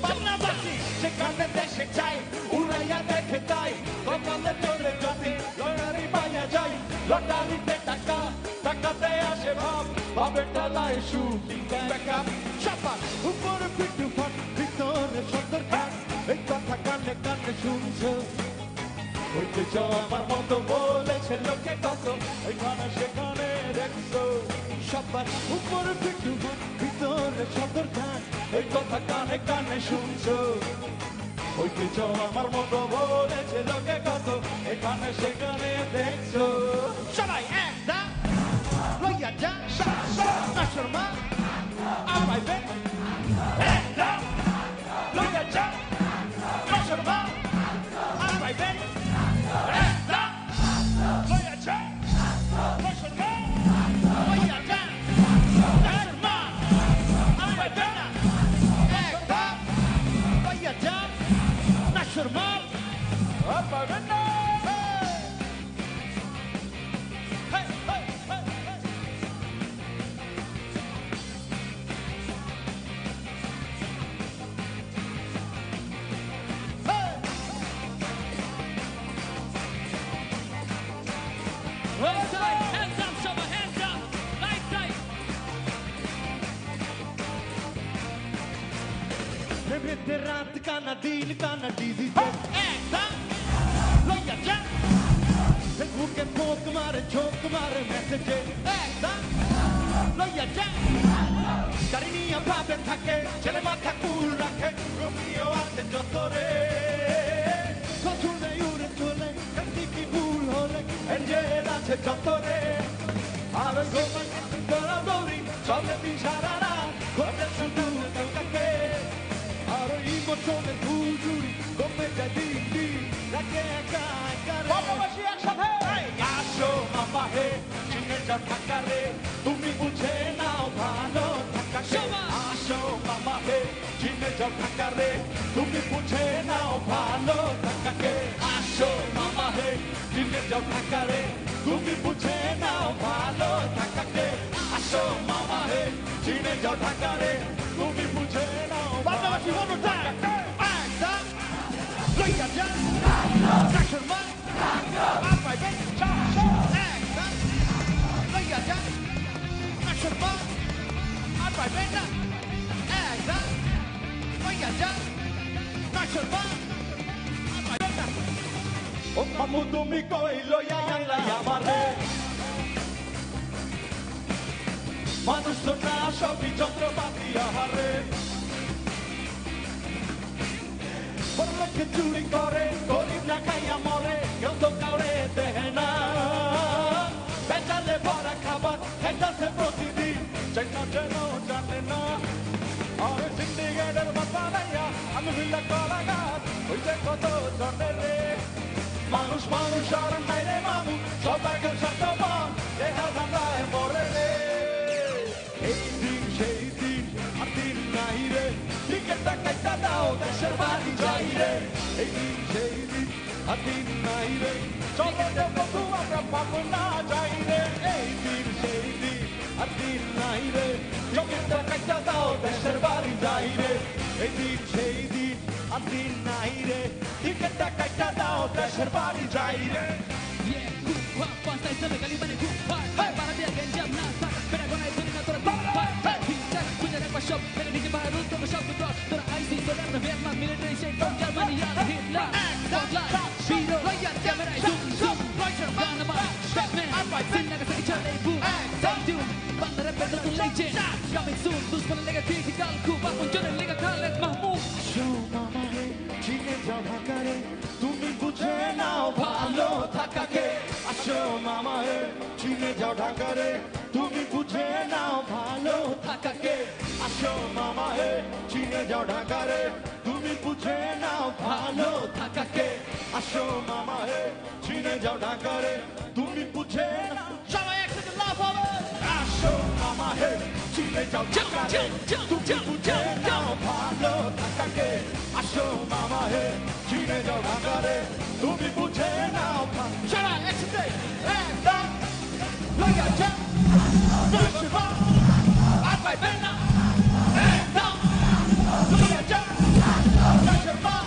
Speaker 7: বাংলাবাসী সেখানে দেশে চাই, উড়াইয়া দেখে তাই কপালে চলে যদি লটারি পাইয়া যাই। লটারিতে টাকা, টাকাতে আসে ভাব, ভাবের ডালায় শুটিং ব্যাকআপ। সবার উপরে ফিটুফাট ভিতরে সদরঘাট, এই কথা কানে কানে শুনছো? বলতে চাও আমার মতো বলেছে লোকে কত, এইখানে সেখানে দেখছো? সবার উপরে ফিটুফাট ভিতরে সদরঘাট, এই কথা কানে কানে শুনছো? বলতে চাও আমার মতো বলেছে লোকে কত, এখানে সেখানে দেখছো? সবাই একদম লইয়া যা নশোর মা, আর পাইবেন। একদম লইয়া যা নশোর মা, আর পাইবেন। একদম লইয়া যা নশোর মা, লইয়া যা নশোর মা, আর পাইবেন না। একদম লইয়া যা নশোর মা, আর পাইবেন না। Hey, hey, hey, hey.
Speaker 4: Hands up, hands up, show my hands up, like tight.
Speaker 8: প্রেমেতে রাত কানা দিন কানা ডিজি
Speaker 7: একদম লইয়া যা
Speaker 8: ফেসবুকে পোক মারে ঝোঁক মারে মেসেজে।
Speaker 7: একদম লইয়া যা
Speaker 8: গাড়ি নিয়ে ভাবে থাকে, ছেলে মাথা কুল রাখে, রোমিও আছে যত রে। কচুনে উড়ে চলে, কান্দি কি ভুল হলে, এঞ্জেল আছে যত রে। আর ওই গোপাল দৌড়াদৌড়ি চলে দিন সারা রাত, ঘটে শুধু কাকে। আর ওই ইমোশনের ভুল জুড়ি কমে যায় দিন দিন, রাখে একা একা রে।
Speaker 7: বাবাবাসী একসাথে
Speaker 8: আসো মামা হে, চিনে যাও ঢাকা রে, তুমি বুঝে নাও ভালো থাকা কে। আসো মামা হে, চিনে যাও ঢাকা রে, তুমি বুঝে নাও ভালো থাকা কে। আসো মামা হে, চিনে যাও ঢাকা রে, তুমি বুঝে নাও ভালো থাকা কে। আসো মামা হে, চিনে যাও ঢাকা রে, তুমি বুঝে নাও
Speaker 7: বাবাবাসী
Speaker 8: ভালো
Speaker 7: বলো
Speaker 8: থাকা কে। একদম লইয়া যা নশোর মা, আর পাইবেন। একদম লইয়া যা নশোর মা, আর পাইবেন না। একদম লইয়া যা নশোর মা, আর পাইবেন না। ও মামু তুমি কই লইয়া আইলা আমারে, মানুষ তো না সবই যন্ত্রপাতি আহারে। বড়লোকে চুরি করে, গরিব না খাইয়া মরে, কেউ তো কাউরে দেয় না। বেচালে ভরা খা
Speaker 6: যেন জানে না আরে সিন্ডিকেটের মাথা নাইয়া আমি হইলা কলা গাছ হইছে কত জনে রে মানুষ মানুষ আর নাই রে মামু সবাইকে সত্যবান দেখা ধান্দায় মরে রে এই দিন সেই দিন আর দিন নাই রে টিকেটটা কাটা দাও দেশের বাড়ি যাই রে এই দিন সেই দিন আর দিন নাই রে চলো যে বন্ধু আমরা পাবো না যাই রে এই দিন সেই দিন আর দিন নাই রে টিকেটটা কাটা দাও দেশের বাড়ি যাই রে এই দিন সেই দিন আর দিন নাই রে টিকেটটা কাটা দাও দেশের বাড়ি যাই রে
Speaker 4: Yeah, cool, pop, pasta y sale calimane, cool, pop, para de again, jam, nasa, pero con eso no toda cool, pop, pizza, cuya de shop, pero ni que para un todo shop to drop, toda icy, toda la Vietnam military shape from Germany, yeah, Hitler, spotlight, Shiro, camera, zoom, zoom, Dynamite, Batman, sin Nagasaki, Charlie, boom, say doom, banda repete tu legend, coming soon, tus para lega critical, Cuba, con John lega Khaled Mahmoud,
Speaker 7: show mama হে চিনে যাও ঢাকারে তুমি বুঝে নাও ভালো থাকাকে আসো মামা হে চিনে যাও ঢাকারে তুমি বুঝে নাও ভালো থাকাকে আসো মামা হে চিনে যাও ঢাকারে তুমি বুঝে নাও ভালো থাকাকে আসো মামা হে চিনে যাও ঢাকারে তুমি বুঝে নাও সবাই একসাথে লাভ হবে আসো মামা হে চিনে যাও ঢাকারে তুমি বুঝে নাও ভালো থাকাকে আসো মামা হে চিনে যাও ঢাকারে তুমি বুঝে নাও সবাই একসাথে একদম লইয়া যাও বেশিরভাগ আর পাইবে না একদম লইয়া যাও বেশিরভাগ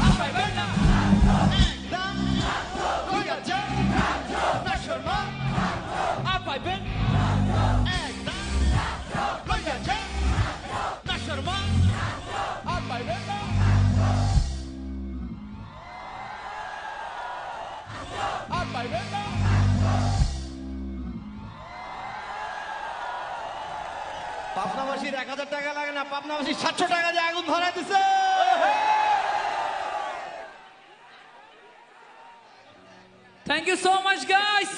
Speaker 7: আর পাইবে না একদম লইয়া যাও বেশিরভাগ আর পাইবে একদম লইয়া যাও বেশিরভাগ আর পাইবে না আর পাইবে না পাবনাবাসীর 1000 টাকা লাগে না পাবনাবাসী 700 টাকা দিয়ে আগুন ধরাই দিছে
Speaker 4: Thank you so much, guys.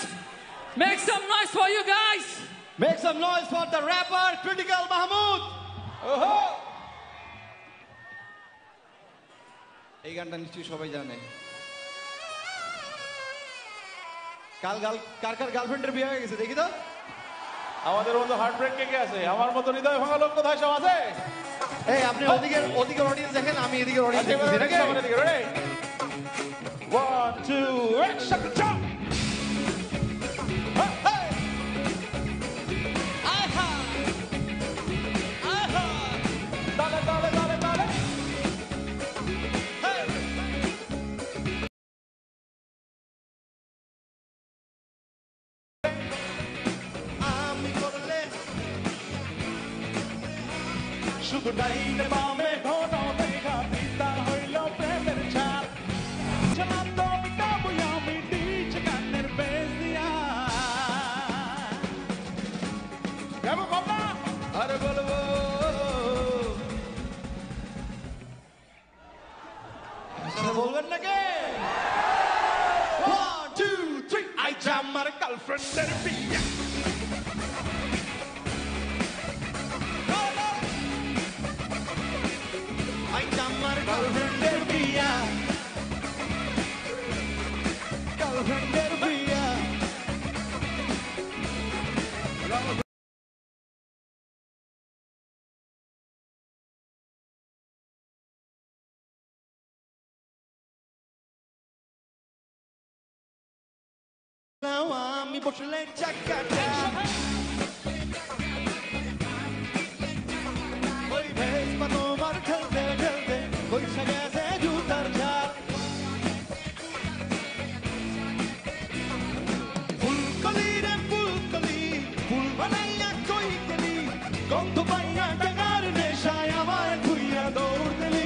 Speaker 4: Make some noise for you guys.
Speaker 7: Make some noise for the rapper Critical Mahmood. এই গানটা নিশ্চয়ই সবাই জানে কার গার্লফ্রেন্ডের বিয়ে হয়ে গেছে দেখি তো
Speaker 6: আমাদের মতো হার্ট ব্রেক কে আছে আমার মতো হৃদয় ভাঙা লোক কোথায় সব আছে
Speaker 7: এই আপনি ওদিকে অডিয়েন্স দেখেন আমি এদিকে অডিয়েন্স দেখছি নাকি
Speaker 6: ready 1 2 action jump dale dale dale dale
Speaker 7: আমি করলে
Speaker 6: শুধু ডাইনে বামে ঘন দেখা পিতা হইল প্রেমের ছাপ চাঁদ মিটাবো আমি ডিচ গানের বেশ দিয়া কেমন কমনা
Speaker 7: আরে বলবো বলবেন নাকি 1 2 3
Speaker 6: আই আমার গার্লফ্রেন্ডের বিয়া
Speaker 7: আই আমার গার্লফ্রেন্ডের বিয়া গার্লফ্রেন্ডের বিয়া আমি বসলে চাকাটা ওই ভেস পা তোমার ঠেলতে ঠেলতে ওই সাজাতে জুতার ঝাল ফুলকলি রে ফুলকলি ফুল বানাইয়া কই গেলি গন্ধ পাইয়া টাকার নেশায় আমার ঘুরিয়া দৌড় দিলি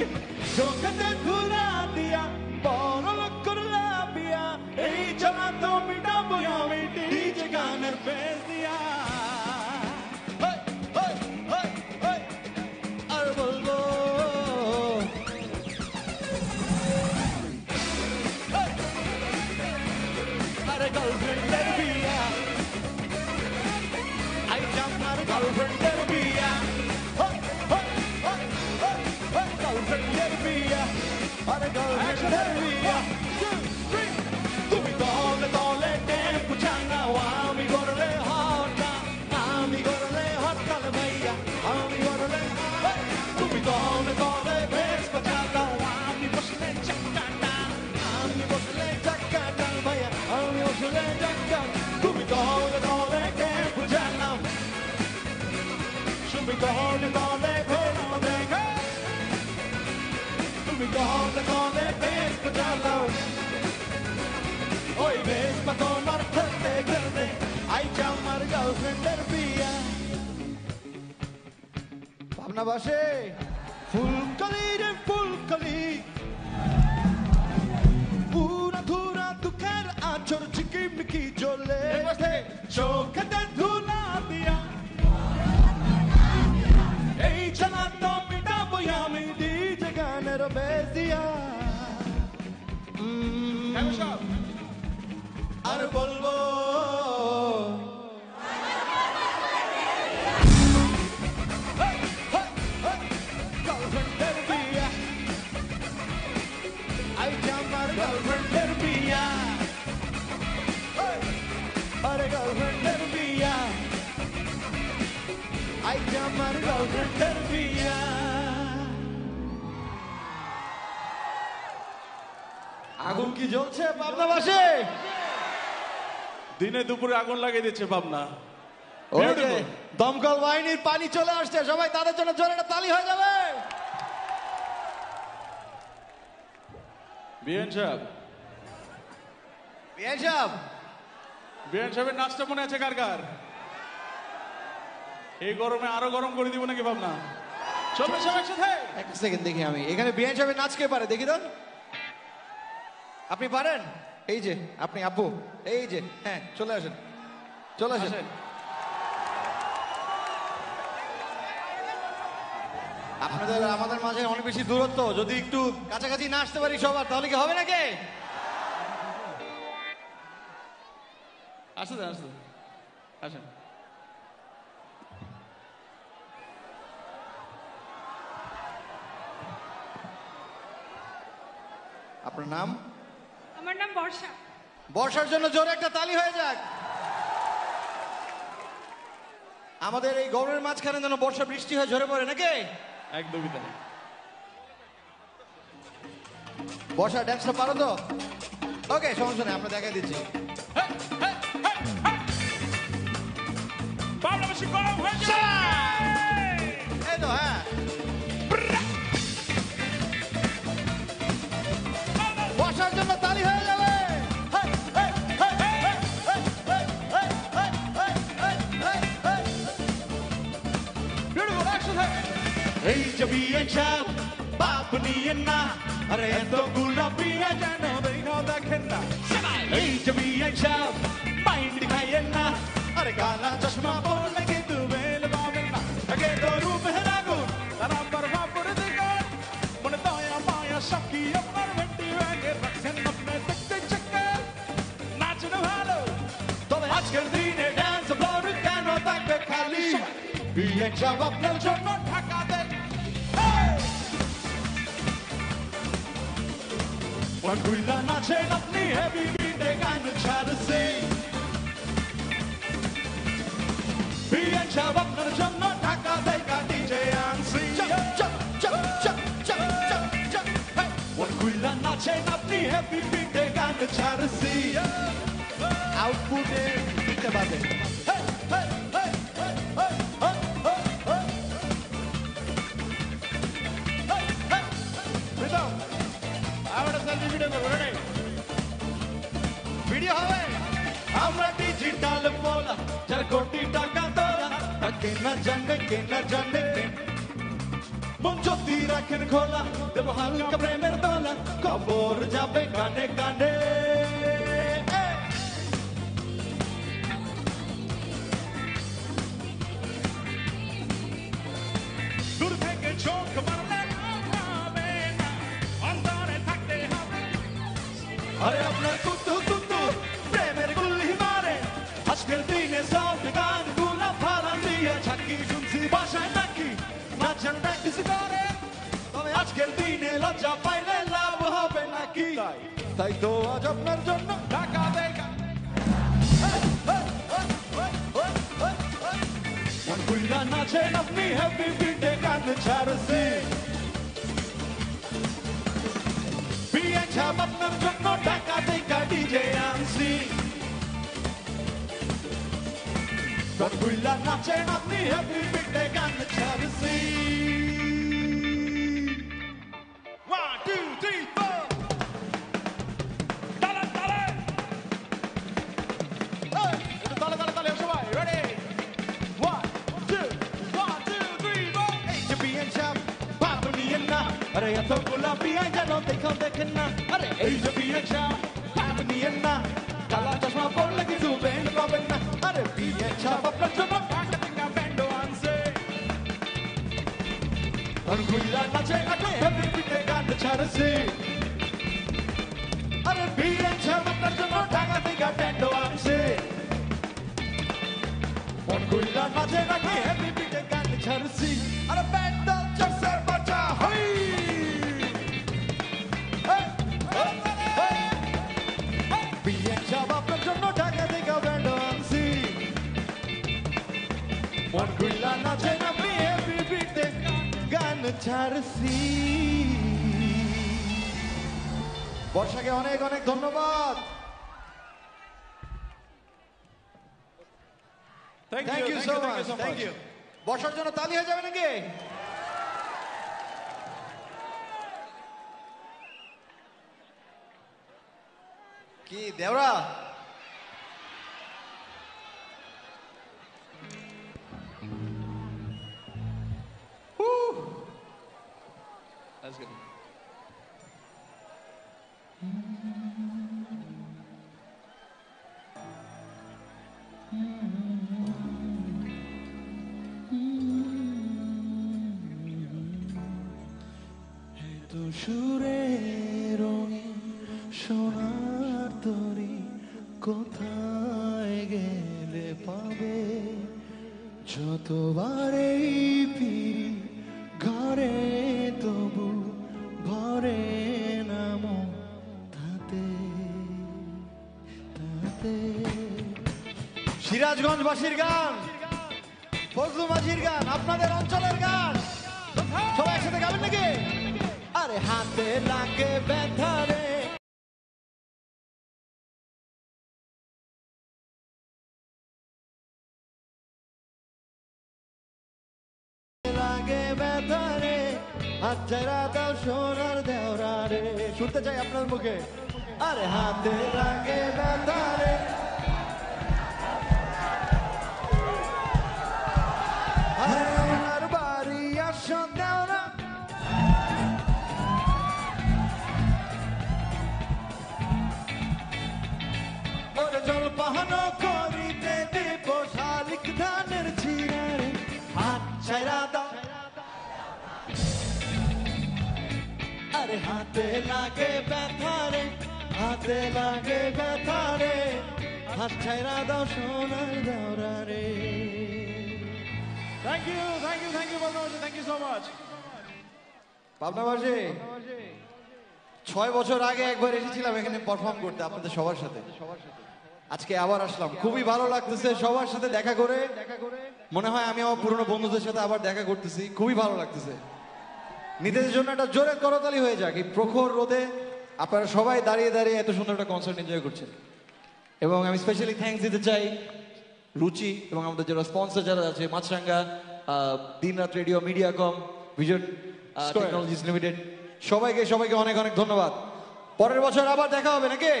Speaker 7: চোখেতে ঘুরা দিয়া বড় লোক করলা বিয়া এই জ্বালা তো মিটাবো আমি ডিজে গানের বেশ দিয়া আর বলবো আরে গার্লফ্রেন্ডের বিয়া আই জামার গার্লফ্রেন্ডের
Speaker 6: কলে কলে ভেস্প দেখে তুমি কলে কলে ভেস্প চালাও ওই ভেস্প তোমার খেলতে খেলতে আইছে আমার গার্লফ্রেন্ডের বিয়া
Speaker 7: ভাবনা বাসে ফুলকলি রে ফুলকলি পুরা ধুরা দুঃখের আচর ঝিকিমিকি জ্বলে
Speaker 6: চোখেতে ধুলা দিয়া এই জ্বালা তো মিটাবই আমি
Speaker 7: ডিজে গানের বেশ দিয়া
Speaker 6: আর বলবো
Speaker 7: গার্লফ্রেন্ডের বিয়া আইছে আমার গার্লফ্রেন্ডের বিয়া আরে গার্লফ্রেন্ডের বিয়া আইছে আমার গার্লফ্রেন্ডের বিয়া আগুন কি জ্বলছে পাবনা বাসে
Speaker 6: দিনে দুপুরে আগুন লাগিয়ে দিচ্ছে পাবনা
Speaker 7: ওই যে দমকল বাহিনীর পানি চলে আসছে সবাই তাদের জন্য জোরে একটা তালি হয়ে যাবে
Speaker 6: বিএন সাহেব
Speaker 7: বিয়ে সাহেব
Speaker 6: বিএন সাহেবের নাচটা মনে আছে কার কার এই গরমে আরো গরম করে দিব নাকি ভাবনা চলবে সব একসাথে
Speaker 7: একটা সেকেন্ড দেখি আমি এখানে বিয়ে সাহেবের নাচ কে পারে দেখি তো আপনি পারেন এই যে আপনি আপু এই যে হ্যাঁ চলে আসেন চলে আসেন
Speaker 6: আসেন।
Speaker 7: আপনাদের আমাদের মাঝে অনেক বেশি দূরত্ব যদি একটু কাছাকাছি না আসতে পারি সবার তাহলে কি হবে নাকি
Speaker 6: আসতে দেন আসতে দেন। আসেন
Speaker 7: আপনার নাম
Speaker 2: আমার নাম বর্ষা
Speaker 7: বর্ষার জন্য জোরে একটা তালি হয়ে যাক আমাদের এই গরমের মাঝখানে যেন বর্ষা বৃষ্টি হয়ে ঝরে পড়ে নাকি
Speaker 6: একদমই তাই
Speaker 7: বর্ষা ড্যান্সটা পারো তো ওকে সমস্যা নেই আমরা দেখাই দিচ্ছি
Speaker 6: বাংলাদেশি গরম হয়ে যায়
Speaker 7: এই তো হ্যাঁ বর্ষার জন্য তালি হয়ে যাবে
Speaker 6: Beautiful, একসাথে এই যে বিয়ে সাহেব বাপ নিয়ে না আরে এত গুলাপিয়া যেন দেখো দেখেন না এই যে বিয়ে সাহেব মাইন্ড খাইয়ে না আরে কালা চশমা পরলে কিন্তু বেল পাবেন না আগে তো রূপ হেরাগুন তারা পর ভাপর দিগন মনে দয়া মায়া সখী আপনার ভেন্টি ব্যাগে রাখছেন আপনি দেখতে চক্কর নাচতে ভালো তবে আজকের দিনে ডান্স ফ্লোর কেন থাকবে খালি বিয়ে সাহেব আপনার জন্য ঢাকা দেন Wanguila nachen apni heavy beat gain chadse Bian chab apnar janna dhaka dega DJ Ansi Wanguila nachen apni heavy beat gain chadse
Speaker 7: output দিতে পারবে ভিডিও হবে
Speaker 6: আমরা ডিজিটাল বলা যার কোটি টাকা তোলা কেনা জানে মন যদি রাখেন খোলা দেব হালকা প্রেমের দোলা খবর যাবে কানে কানে দূর থেকে চোখ মারলে হবে না অন্তরে থাকতে হবে আরে আপনার কুতু কুতু প্রেমের গুলি মারে আজকের দিনে সব গান গুলা ফালা দিয়ে ছাকি শুনছি বাসায় নাকি নাচের প্র্যাকটিস করে তবে আজকের দিনে লজ্জা পাইলে লাভ হবে নাকি
Speaker 7: তাই তো আজ আপনার জন্য
Speaker 6: টাকা দেখা মনগুলা নাচেন আপনি হ্যাপি বিটে গান ছাড়ছে বিয়ে ছাপ আপনার জন্য টাকা দেখা ডিজে আনছি মনগুলা নাচেন আপনি হ্যাপি বিটে
Speaker 7: পিঠে গান ছাড়ছি
Speaker 6: 1 2 3 4 তালে তালে এই একটু তালে তালে তালে সবাই রেডি 1 2 3 4
Speaker 7: এই যে বিয়ে চাপ বাবু নিয়ে না আরে এত গোলাপি যেন দেখাও দেখেন না আরে এই যে বিয়ে চাপ বাবু নিয়ে না কালা চশমা পরলে কিছু ব্যান্ড পাবেন না আরে বিয়ে চাপ আপনার জন্য
Speaker 6: টাকা ব্যান্ডো আনছে
Speaker 7: আর ঘুইলা নাচে নাচে হেভি পিঠে গান ছাড়ছি আরে বিয়ে চাপ আপনার জন্য ঢাকা থেকে ব্যান্ড আনছে আর ঘুইলা নাচে নাচে হেভি পিঠে গান ছাড়ছি আরে ব্যান্ড চড়ছে বাজা হই বিয়ে চাপ আপনার জন্য ঢাকা থেকে ব্যান্ড আনছি মন খুইলা নাচে না হেভি পিঠে গান ছাড়ছি বর্ষাকে অনেক অনেক ধন্যবাদ thank you so much thank you বর্ষার জন্য তালি হয়ে যাবে নাকি কি দেওরা That's good. এত সুরে রঙিন সোনার তরি কোথায় গেলে পাবে যতবারেই ফিরি ঘরে তবু ভরে নাম তাতে তাতে সিরাজগঞ্জবাসীর গান ফজলু মাঝির গান আপনাদের অঞ্চলের গান সবাই একসাথে গাবেন নাকি আরে হাতে লাগে ব্যথা রে লাগে ব্যথা রে হাত ছাড়া দাও সোনার দেওরা রে শুনতে চাই আপনার মুখে আরে হাতে লাগে ব্যথা রে আরে আমার বাড়ি আসো দেওরা ওরে জল পাহানো করিতে দেব শালিক ধানের ছিঁড়া রে হাত ছাড়া দাও আরে হাতে লাগে ব্যথা রে হাতে লাগে ব্যথা রে হাত ছাড়া দাও সোনার দেওরা রে
Speaker 6: thank you thank you so much
Speaker 7: পাবনাবাসী 6 বছর আগে একবার এসেছিলাম এখানে পারফর্ম করতে আপনাদের সবার সাথে আজকে আবার আসলাম খুবই ভালো লাগতেছে সবার সাথে দেখা করে মনে হয় আমি আমার পুরনো বন্ধুদের সাথে আবার দেখা করতেছি খুবই ভালো লাগতেছে নিজেদের জন্য একটা জোরে করতালি হয়ে যাক এই প্রখর রোদে আপনারা সবাই দাঁড়িয়ে দাঁড়িয়ে এত সুন্দর একটা কনসার্ট এনজয় করছেন এবং আমি স্পেশালি থ্যাঙ্কস দিতে চাই রুচি এবং আমাদের যারা স্পন্সর যারা আছে মাছরাঙ্গা দিনরাত রেডিও মিডিয়াকম ভিজন টেকনোলজিস লিমিটেড সবাইকে অনেক অনেক ধন্যবাদ পরের বছর আবার দেখা হবে নাকি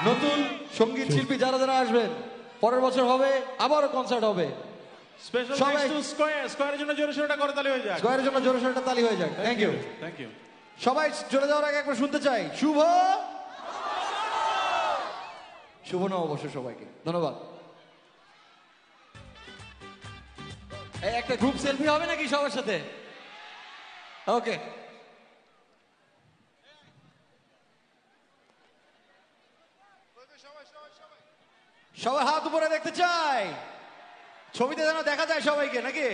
Speaker 7: নতুন সঙ্গীত শিল্পী যারা যারা আসবেন পরের বছর হবে আবারও কনসার্ট হবে
Speaker 6: স্পেশাল
Speaker 7: সবাই-
Speaker 6: থ্যাঙ্কস টু স্কয়ারের জন্য জোরে সোরে করে তালি হয়ে যাক
Speaker 7: স্কয়ারের জন্য জোরে সোরে একটা তালি হয়ে যাক থ্যাংক ইউ
Speaker 6: থ্যাংক ইউ
Speaker 7: সবাই চলে যাওয়ার আগে একবার শুনতে চাই শুভ নববর্ষ সবাইকে ধন্যবাদ এই একটা গ্রুপ সেলফি হবে নাকি সবার সাথে ওকে সবাই হাত উপরে দেখতে চাই ছবিতে যেন দেখা যায় সবাইকে নাকি